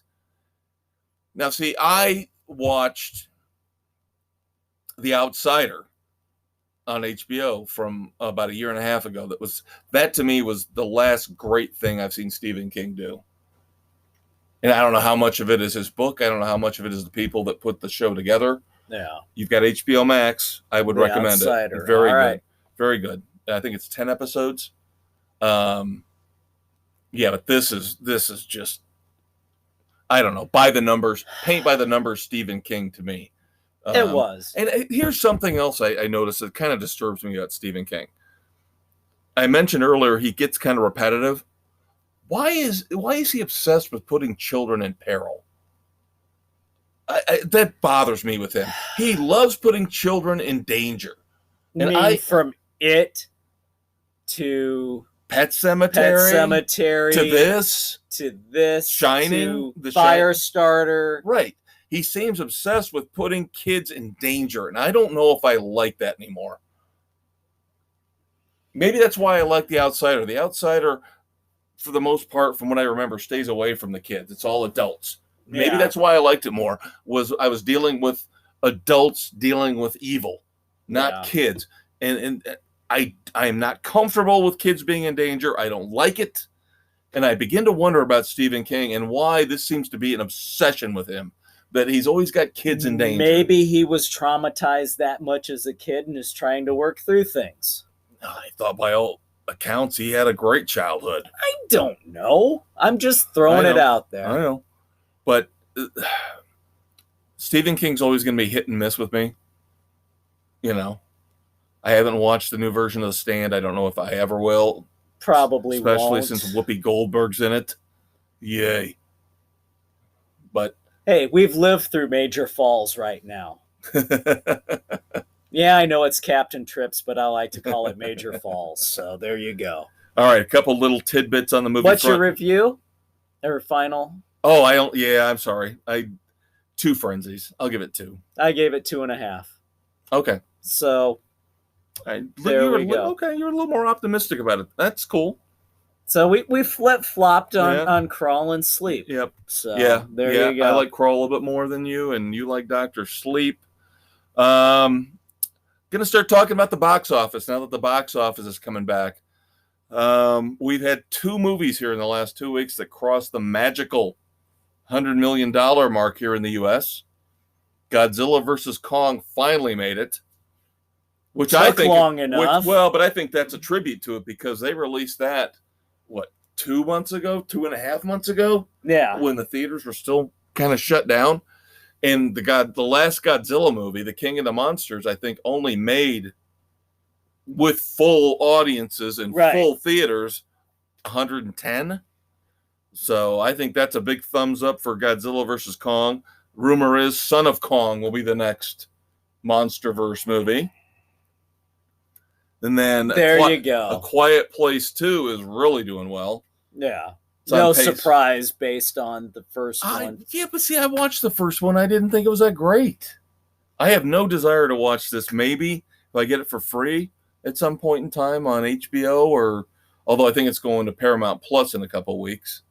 Now, see, I watched The Outsider on HBO from about 1.5 years ago. That to me was the last great thing I've seen Stephen King do. And I don't know how much of it is his book. I don't know how much of it is the people that put the show together. Yeah. You've got HBO Max. I would recommend Outsider. it. Very All good. right. Very good. I think it's 10 episodes. Yeah, but this is just, I don't know, by the numbers, paint by the numbers Stephen King to me. It was. And here's something else I noticed that kind of disturbs me about Stephen King. I mentioned earlier he gets kind of repetitive. Why is he obsessed with putting children in peril? That bothers me with him. He loves putting children in danger. And from It to Pet Cemetery to this Shining, to Firestarter. Right. He seems obsessed with putting kids in danger, and I don't know if I like that anymore. Maybe that's why I like The Outsider. The Outsider, for the most part, from what I remember, stays away from the kids. It's all adults. Maybe that's why I liked it more. I was dealing with adults dealing with evil, not kids. And I am not comfortable with kids being in danger. I don't like it. And I begin to wonder about Stephen King and why this seems to be an obsession with him, that he's always got kids in danger. Maybe he was traumatized that much as a kid and is trying to work through things. I thought by all accounts he had a great childhood. I don't know. I'm just throwing it out there. I know. But Stephen King's always going to be hit and miss with me. You know, I haven't watched the new version of The Stand. I don't know if I ever will. Probably especially won't. Since Whoopi Goldberg's in it. Yay. But hey, we've lived through major falls right now. Yeah, I know it's Captain Trips, but I like to call it Major Falls. So there you go. All right, a couple little tidbits on the movie. What's your review? Or final? Oh, I don't. Yeah, I'm sorry. 2 Frenzies. I'll give it 2. I gave it 2.5. Okay. So there we go. Okay, you're a little more optimistic about it. That's cool. So we flip-flopped on Crawl and Sleep. Yep. So there you go. I like Crawl a little bit more than you, and you like Dr. Sleep. Going to start talking about the box office now that the box office is coming back. We've had 2 movies here in the last 2 weeks that crossed the magical $100 million mark here in the U.S. Godzilla vs. Kong finally made it. Which I think long enough. But I think that's a tribute to it because they released that, 2 months ago, 2.5 months ago? Yeah. When the theaters were still kind of shut down. And the last Godzilla movie, The King of the Monsters, I think only made with full audiences and full theaters 110. So I think that's a big thumbs up for Godzilla vs. Kong. Rumor is Son of Kong will be the next Monsterverse movie. And then you go. A Quiet Place 2 is really doing well. Yeah. No surprise based on the first one. Yeah, but see, I watched the first one. I didn't think it was that great. I have no desire to watch this. Maybe if I get it for free at some point in time on HBO although I think it's going to Paramount Plus in a couple of weeks.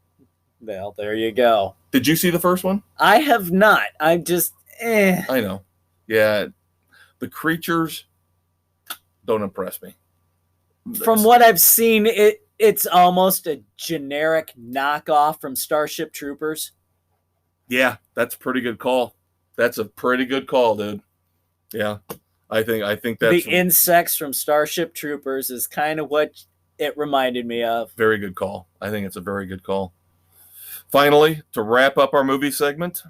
Well, there you go. Did you see the first one? I have not. I just, I know. Yeah. The creatures don't impress me. From what I've seen, it's almost a generic knockoff from Starship Troopers. Yeah, that's a pretty good call. That's a pretty good call, dude. Yeah. I think that's the insects from Starship Troopers is kind of what it reminded me of. Very good call. I think it's a very good call. Finally, to wrap up our movie segment,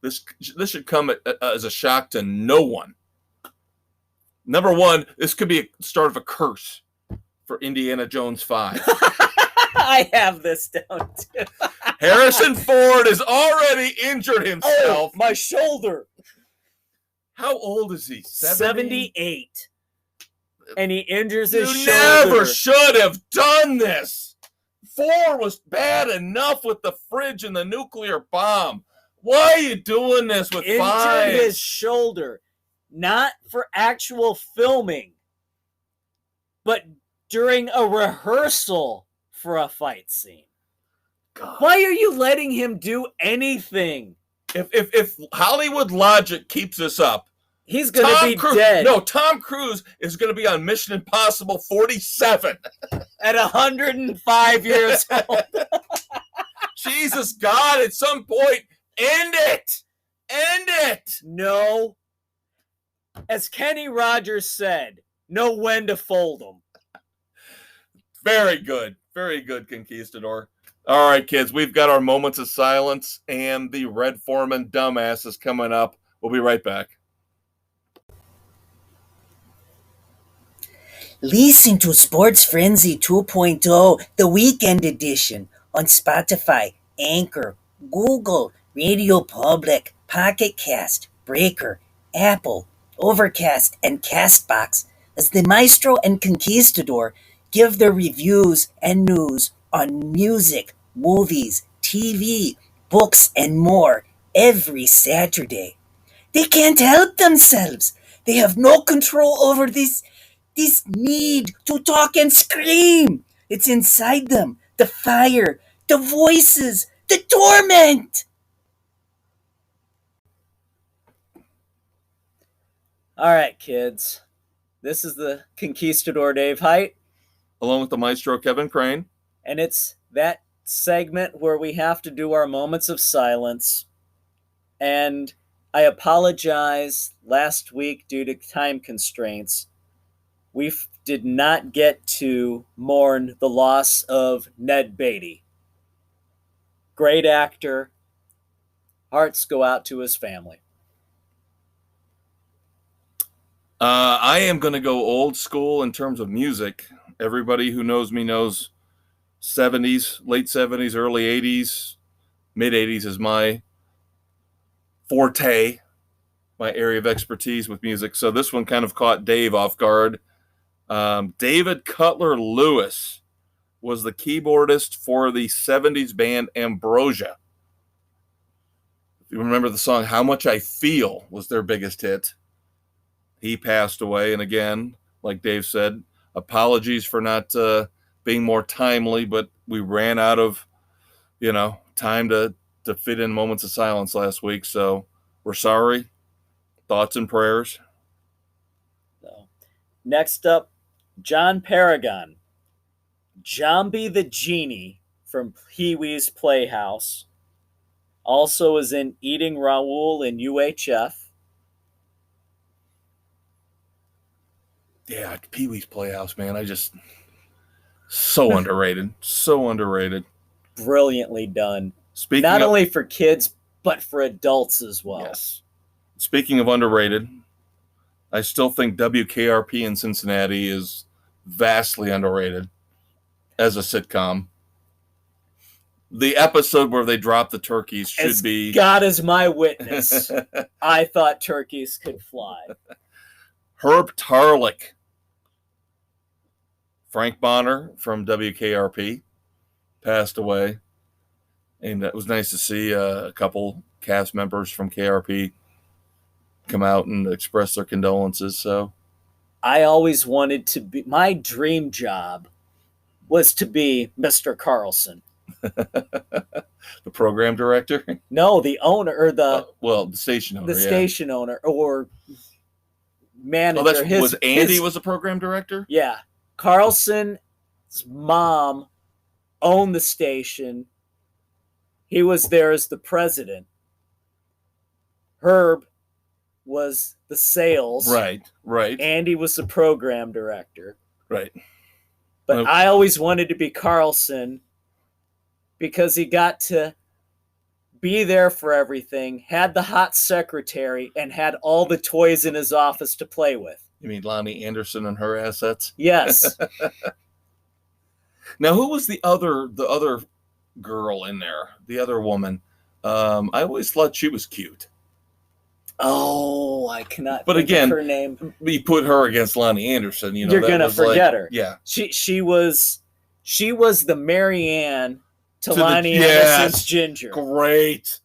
this should come as a shock to no one. Number 1, this could be a start of a curse for Indiana Jones 5. I have this down too. Harrison Ford has already injured himself. Oh, my shoulder. How old is he? 78. And he injures his shoulder. You never should have done this. 4 was bad enough with the fridge and the nuclear bomb. Why are you doing this with 5? Injured his shoulder. Not for actual filming, but during a rehearsal for a fight scene. God. Why are you letting him do anything? If Hollywood logic keeps this up, he's going to be dead. No, Tom Cruise is going to be on Mission Impossible 47 at 105 years old. Jesus God, at some point, end it. End it. No. As Kenny Rogers said, know when to fold them. Very good. Very good, Conquistador. All right, kids, we've got our moments of silence, and the Red Foreman dumbass is coming up. We'll be right back. Listen to Sports Frenzy 2.0, the weekend edition, on Spotify, Anchor, Google, Radio Public, Pocket Cast, Breaker, Apple, Overcast, and Castbox, as the Maestro and Conquistador give their reviews and news on music, movies, TV, books, and more every Saturday. They can't help themselves. They have no control over this need to talk and scream. It's inside them. The fire, the voices, the torment. All right, kids. This is the Conquistador Dave Height. Along with the Maestro Kevin Crane. And it's that segment where we have to do our moments of silence. And I apologize last week due to time constraints. We did not get to mourn the loss of Ned Beatty. Great actor. Hearts go out to his family. I am going to go old school in terms of music. Everybody who knows me knows 70s, late 70s, early 80s, mid 80s is my forte, my area of expertise with music. So this one kind of caught Dave off guard. David Cutler Lewis was the keyboardist for the 70s band Ambrosia. If you remember the song How Much I Feel was their biggest hit. He passed away, and again, like Dave said, apologies for not being more timely, but we ran out of, time to fit in moments of silence last week, so we're sorry. Thoughts and prayers. So, next up, John Paragon. Jambi the Genie from Pee-wee's Playhouse. Also is in Eating Raoul in UHF. Yeah, Pee-wee's Playhouse, man. So underrated. So underrated. Brilliantly done. Speaking Not of, only for kids, but for adults as well. Yes. Speaking of underrated, I still think WKRP in Cincinnati is vastly underrated as a sitcom. The episode where they drop the turkeys should be... God is my witness. I thought turkeys could fly. Herb Tarlick. Frank Bonner from WKRP passed away. And it was nice to see a couple cast members from KRP come out and express their condolences. So I always wanted to be... My dream job was to be Mr. Carlson. The program director? No, the owner, or the... the station owner. The station owner, or manager. Was Andy was a program director? Yeah. Carlson's mom owned the station. He was there as the president. Herb was the sales. Right. Andy was the program director. Right. But I always wanted to be Carlson because he got to be there for everything, had the hot secretary, and had all the toys in his office to play with. You mean Lonnie Anderson and her assets? Yes. Now, who was the other girl in there? The other woman? I always thought she was cute. Oh, I cannot but think again, of her name. We put her against Lonnie Anderson. You're gonna forget her. Yeah. She was the Mary Ann to Lonnie Anderson's Ginger. Great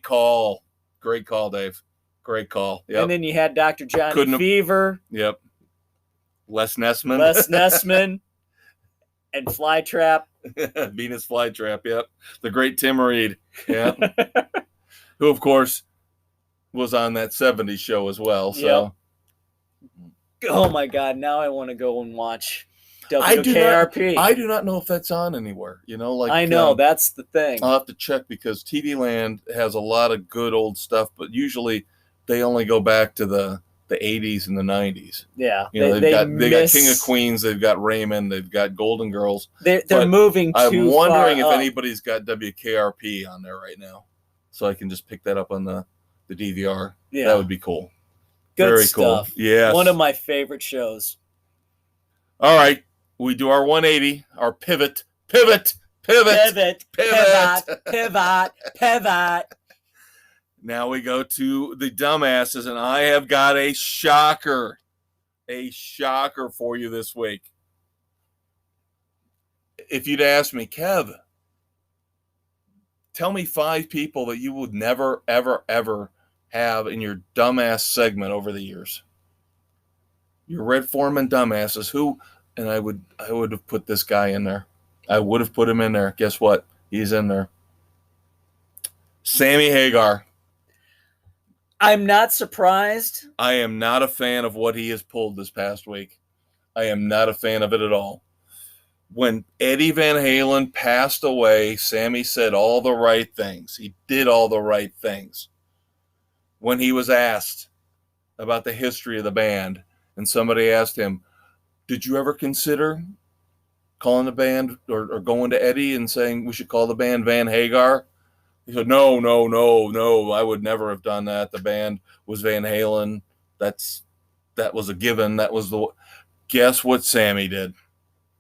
call. Great call, Dave. Great call. Yep. And then you had Dr. Johnny Fever. Yep. Les Nessman. And Flytrap. Venus Flytrap, yep. The great Tim Reed. Yeah. Who, of course, was on that 70s show as well. So. Yep. Oh, my God. Now I want to go and watch. WKRP. I do not know if that's on anywhere. I know, that's the thing. I'll have to check because TV Land has a lot of good old stuff, but usually they only go back to the 80s and the 90s. Yeah, They've got King of Queens, they've got Raymond, they've got Golden Girls. They're moving too far. I'm wondering if up. anybody's got WKRP on there right now, so I can just pick that up on the DVR. Yeah, that would be cool. Good Very stuff. Cool. Yes. One of my favorite shows. All right, we do our 180, our pivot. Now we go to the dumbasses, and I have got a shocker for you this week. If you'd asked me, Kev, tell me 5 people that you would never, ever, ever have in your dumbass segment over the years. Your Red Foreman dumbasses, who, and I would have put this guy in there. I would have put him in there. Guess what? He's in there. Sammy Hagar. I'm not surprised. I am not a fan of what he has pulled this past week. I am not a fan of it at all. When Eddie Van Halen passed away, Sammy said all the right things. He did all the right things. When he was asked about the history of the band, and somebody asked him, did you ever consider calling the band or going to Eddie and saying we should call the band Van Hagar? He said, no, I would never have done that. The band was Van Halen. That was a given. Guess what Sammy did?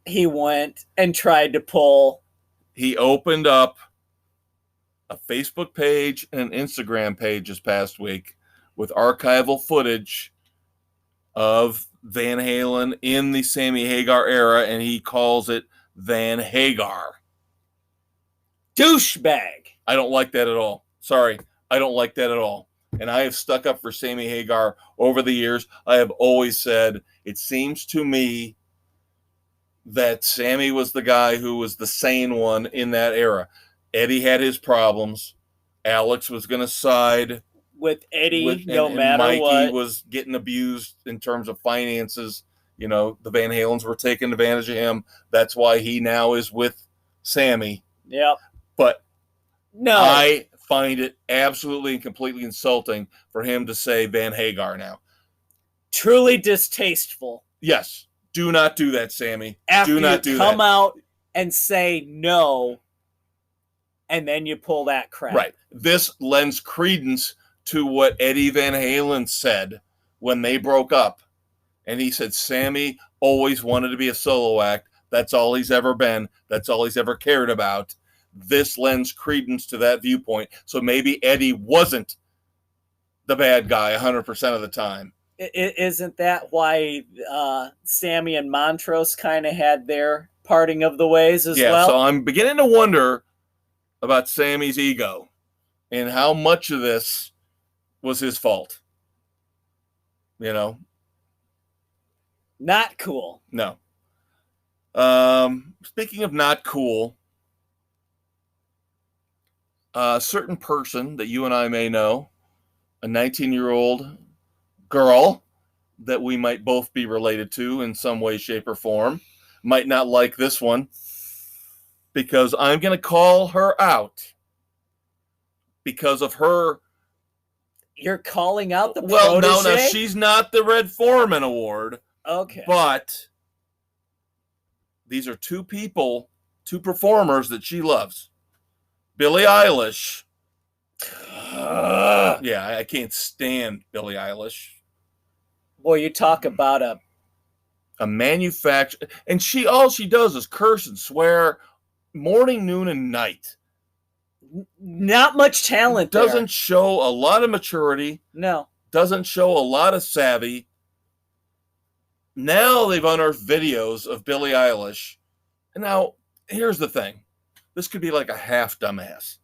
He went and tried to pull. He opened up a Facebook page and an Instagram page this past week with archival footage of Van Halen in the Sammy Hagar era, and he calls it Van Hagar. Douchebag. I don't like that at all. Sorry, I don't like that at all. And I have stuck up for Sammy Hagar over the years. I have always said, it seems to me that Sammy was the guy who was the sane one in that era. Eddie had his problems. Alex was going to side with Eddie no and matter Mikey what. was getting abused in terms of finances. The Van Halens were taking advantage of him. That's why he now is with Sammy. Yep. But no, I find it absolutely and completely insulting for him to say Van Hagar now. Truly distasteful. Yes. Do not do that, Sammy. After do not you do come that. out and say no, and then you pull that crap. Right. This lends credence to what Eddie Van Halen said when they broke up. And he said Sammy always wanted to be a solo act. That's all he's ever been. That's all he's ever cared about. This lends credence to that viewpoint. So maybe Eddie wasn't the bad guy 100% of the time. Isn't that why Sammy and Montrose kind of had their parting of the ways as well? Yeah, so I'm beginning to wonder about Sammy's ego and how much of this was his fault. Not cool. No. Speaking of not cool, a certain person that you and I may know, a 19-year-old girl that we might both be related to in some way, shape, or form, might not like this one because I'm going to call her out because of her. You're calling out the protege? No, she's not the Red Foreman Award. Okay. But these are two performers that she loves. Billie Eilish. Yeah, I can't stand Billie Eilish. Boy, you talk about a manufacturer, and all she does is curse and swear morning, noon, and night. Not much talent. Doesn't show a lot of maturity. No. Doesn't show a lot of savvy. Now they've unearthed videos of Billie Eilish. And now, here's the thing. This could be like a half dumbass.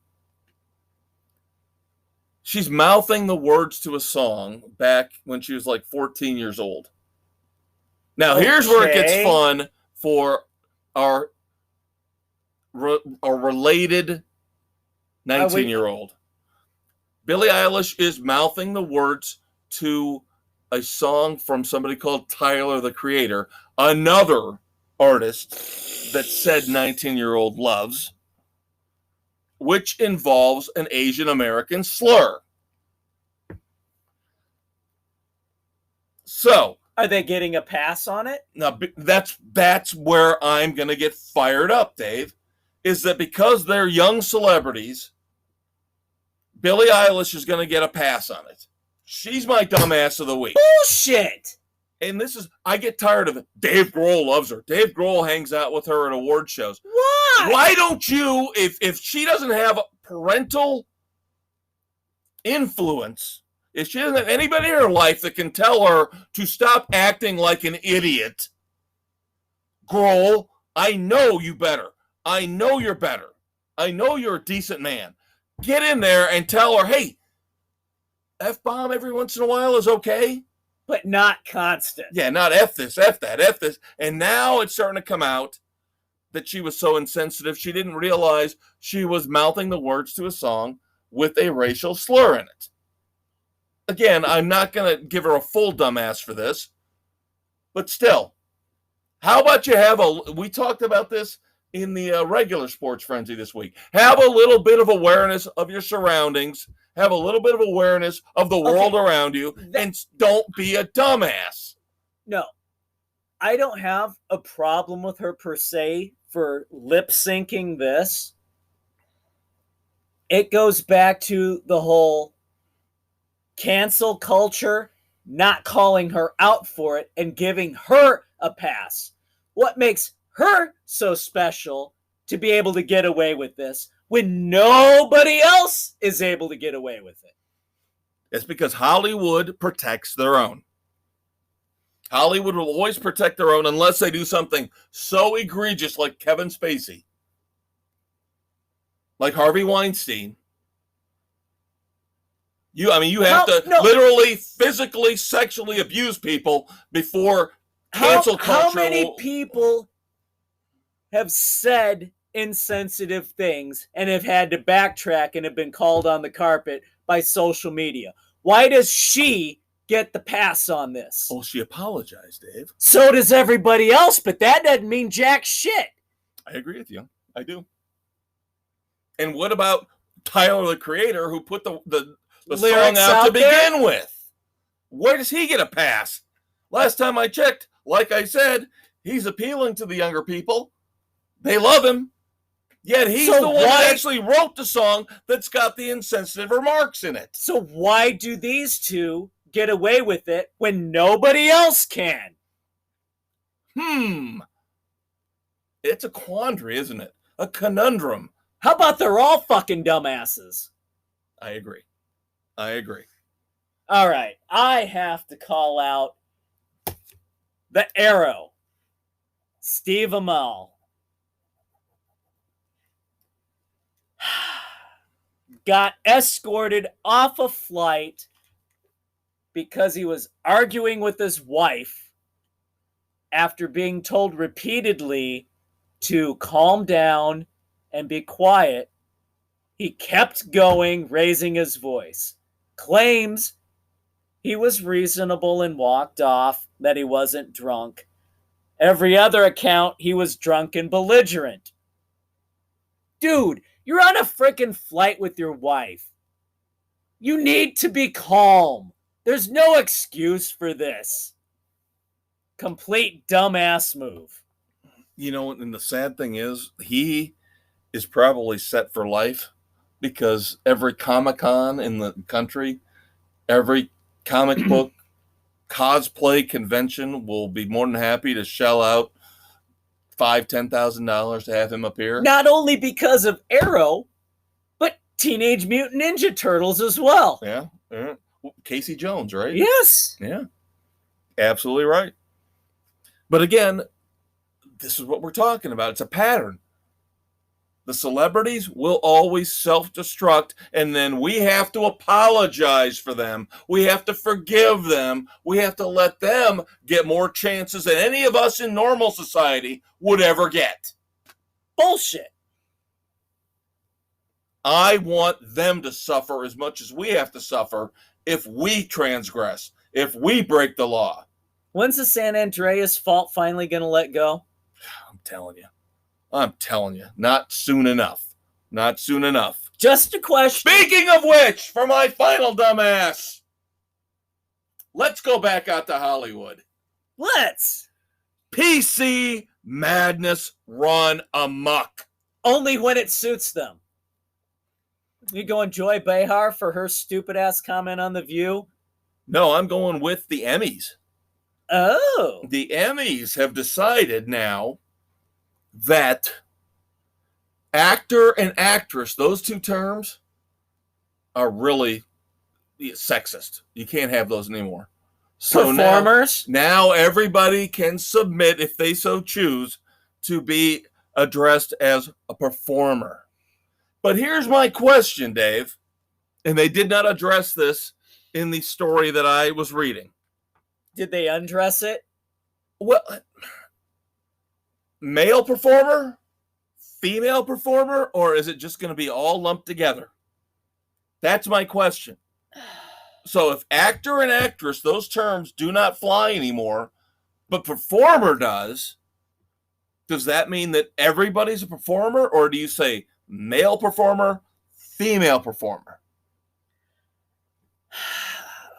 She's mouthing the words to a song back when she was like 14 years old. Now, here's where it gets fun for our related 19-year-old. Billie Eilish is mouthing the words to a song from somebody called Tyler, the Creator, another artist that said 19-year-old loves, which involves an Asian American slur. So, Are they getting a pass on it? now that's where I'm going to get fired up, Dave, is that because they're young celebrities, Billie Eilish is going to get a pass on it. She's my dumbass of the week. Bullshit! And I get tired of it. Dave Grohl loves her. Dave Grohl hangs out with her at award shows. Why? Why don't you, if she doesn't have parental influence, if she doesn't have anybody in her life that can tell her to stop acting like an idiot, Grohl, I know you better. I know you're better. I know you're a decent man. Get in there and tell her, hey, F-bomb every once in a while is okay. But not constant. Yeah, not F this, F that, F this. And now it's starting to come out that she was so insensitive, she didn't realize she was mouthing the words to a song with a racial slur in it. Again, I'm not going to give her a full dumbass for this, but still, how about you we talked about this in the regular Sports Frenzy this week. Have a little bit of awareness of your surroundings. Have a little bit of awareness of the world around you, and don't be a dumbass. No, I don't have a problem with her per se for lip syncing this. It goes back to the whole cancel culture, not calling her out for it and giving her a pass. What makes her so special to be able to get away with this when nobody else is able to get away with it? It's because Hollywood protects their own. Hollywood will always protect their own unless they do something so egregious like Kevin Spacey, like Harvey Weinstein. You have to literally, physically, sexually abuse people before cancel culture. How many people have said insensitive things and have had to backtrack and have been called on the carpet by social media? Why does she get the pass on this? Oh, she apologized, Dave. So does everybody else, but that doesn't mean jack shit. I agree with you. I do. And what about Tyler, the Creator, who put the song out to begin with? Where does he get a pass? Last time I checked, like I said, he's appealing to the younger people. They love him. Yet he's the one that actually wrote the song that's got the insensitive remarks in it. So why do these two get away with it when nobody else can? It's a quandary, isn't it? A conundrum. How about they're all fucking dumbasses? I agree. All right. I have to call out the Arrow, Steve Amell. Got escorted off a flight because he was arguing with his wife after being told repeatedly to calm down and be quiet. He kept going, raising his voice. Claims he was reasonable and walked off, that he wasn't drunk. Every other account, he was drunk and belligerent. Dude, you're on a freaking flight with your wife. You need to be calm. There's no excuse for this. Complete dumbass move. You know, and the sad thing is, he is probably set for life because every Comic-Con in the country, every comic book cosplay convention will be more than happy to shell out $5,000-$10,000 to have him appear. Not only because of Arrow, but Teenage Mutant Ninja Turtles as well. Yeah. Casey Jones, right? Yes. Yeah. Absolutely right. But again, this is what we're talking about. It's a pattern. The celebrities will always self-destruct, and then we have to apologize for them. We have to forgive them. We have to let them get more chances than any of us in normal society would ever get. Bullshit. I want them to suffer as much as we have to suffer if we transgress, if we break the law. When's the San Andreas fault finally going to let go? I'm telling you, not soon enough. Not soon enough. Just a question. Speaking of which, for my final dumbass, let's go back out to Hollywood. Let's. PC madness run amok. Only when it suits them. You going Joy Behar for her stupid ass comment on The View? No, I'm going with the Emmys. Oh. The Emmys have decided now that actor and actress, those two terms, are really sexist. You can't have those anymore. So performers? Now everybody can submit, if they so choose, to be addressed as a performer. But here's my question, Dave, and they did not address this in the story that I was reading. Did they undress it? Well, male performer, female performer, or is it just going to be all lumped together? That's my question. So if actor and actress, those terms do not fly anymore, but performer does that mean that everybody's a performer, or do you say male performer, female performer?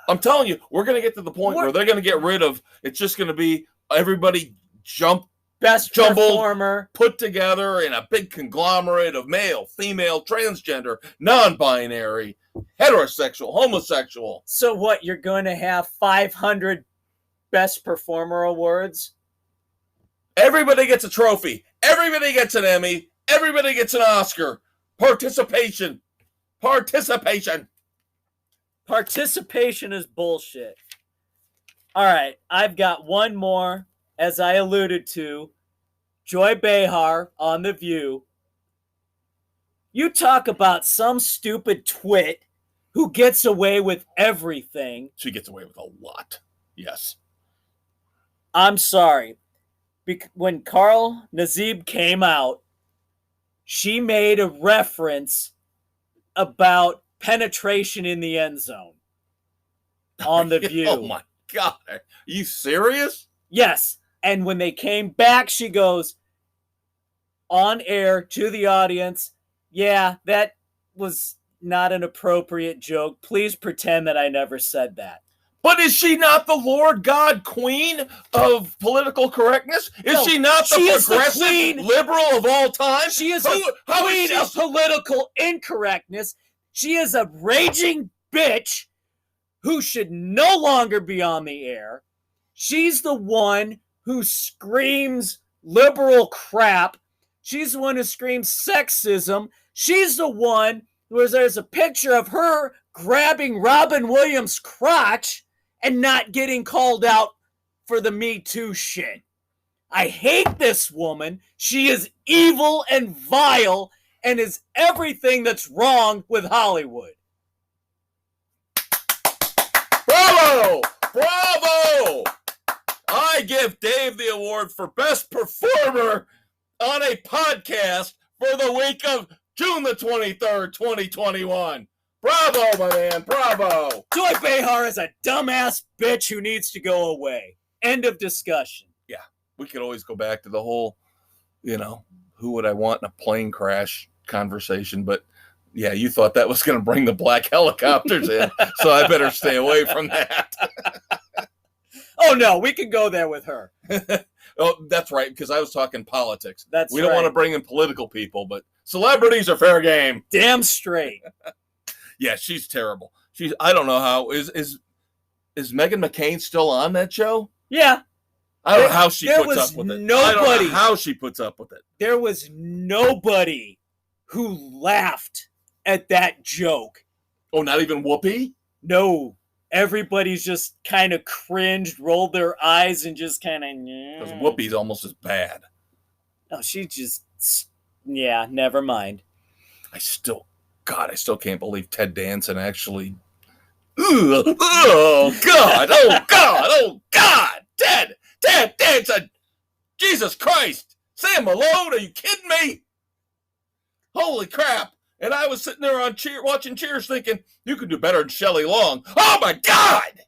I'm telling you, we're going to get to the point where they're going to get rid of, it's just going to be everybody jumbled, performer, put together in a big conglomerate of male, female, transgender, non-binary, heterosexual, homosexual. So what, you're going to have 500 best performer awards? Everybody gets a trophy. Everybody gets an Emmy. Everybody gets an Oscar. Participation is bullshit. All right, I've got one more, as I alluded to. Joy Behar on The View. You talk about some stupid twit who gets away with everything. She gets away with a lot. Yes. I'm sorry. When Carl Nassib came out, she made a reference about penetration in the end zone on The View. Oh my God. Are you serious? Yes. And when they came back, she goes on air to the audience, yeah, that was not an appropriate joke. Please pretend that I never said that. But is she not the Lord God Queen of political correctness? Is she not the progressive liberal of all time? She is the queen of political incorrectness. She is a raging bitch who should no longer be on the air. She's the one who screams liberal crap. She's the one who screams sexism. She's the one where there's a picture of her grabbing Robin Williams' crotch and not getting called out for the Me Too shit. I hate this woman. She is evil and vile and is everything that's wrong with Hollywood. Bravo! Bravo! I give Dave the award for Best Performer on a podcast for the week of June the 23rd, 2021. Bravo, my man. Bravo. Joy Behar is a dumbass bitch who needs to go away. End of discussion. Yeah, we could always go back to the whole, who would I want in a plane crash conversation, but yeah, you thought that was going to bring the black helicopters in, so I better stay away from that. Oh, no, we can go there with her. Oh, that's right, because I was talking politics. We don't want to bring in political people, but celebrities are fair game. Damn straight. Yeah, she's terrible. I don't know how, is Meghan McCain still on that show? Yeah. I don't know how she puts up with it. I don't know how she puts up with it. There was nobody who laughed at that joke. Oh, not even Whoopi? No. Everybody's just kind of cringed, rolled their eyes, and just kind of... Because Whoopi's almost as bad. Oh, she just... Yeah, never mind. I still can't believe Ted Danson actually... Oh, God! Oh, God! Ted Danson! Jesus Christ! Sam Malone, are you kidding me? Holy crap! And I was sitting there watching Cheers thinking, you could do better than Shelley Long. Oh, my God!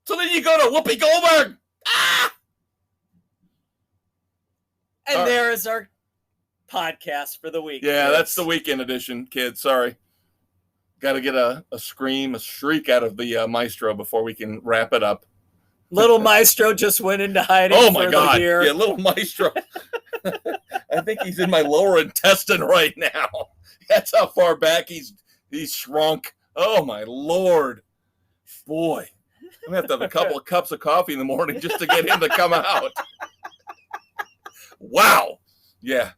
So then you go to Whoopi Goldberg. Ah! And there is our podcast for the week. Yeah, kids. that's the weekend edition, kids. Sorry. Got to get a scream, a shriek out of the maestro before we can wrap it up. Little Maestro just went into hiding Oh, my for God. the year. Yeah, little maestro. I think he's in my lower intestine right now. That's how far back he's shrunk. Oh, my Lord. Boy. I'm going to have a couple of cups of coffee in the morning just to get him to come out. Wow. Yeah.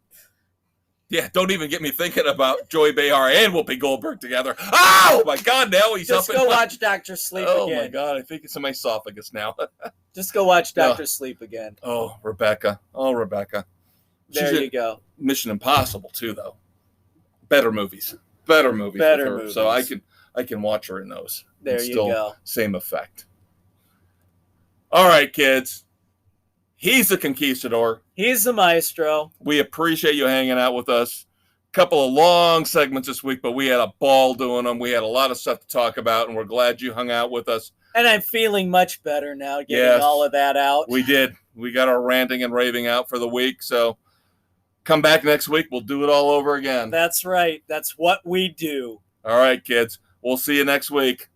Yeah, don't even get me thinking about Joey Behar and Whoopi Goldberg together. Oh, my God, now he's Just up go in watch Dr. Sleep Oh, again. my God, I think it's in my esophagus now. Just go watch Dr. Sleep again. Oh, Rebecca. Oh, Rebecca. There you go. Mission Impossible, too, though. Better movies. Better movies. Better with her. movies. So I can watch her in those. There And you still go. Same effect. All right, kids. He's the conquistador. He's the Maestro. We appreciate you hanging out with us. Couple of long segments this week, but we had a ball doing them. We had a lot of stuff to talk about, and we're glad you hung out with us. And I'm feeling much better now getting all of that out. We did. We got our ranting and raving out for the week, so come back next week. We'll do it all over again. That's right. That's what we do. All right, kids. We'll see you next week.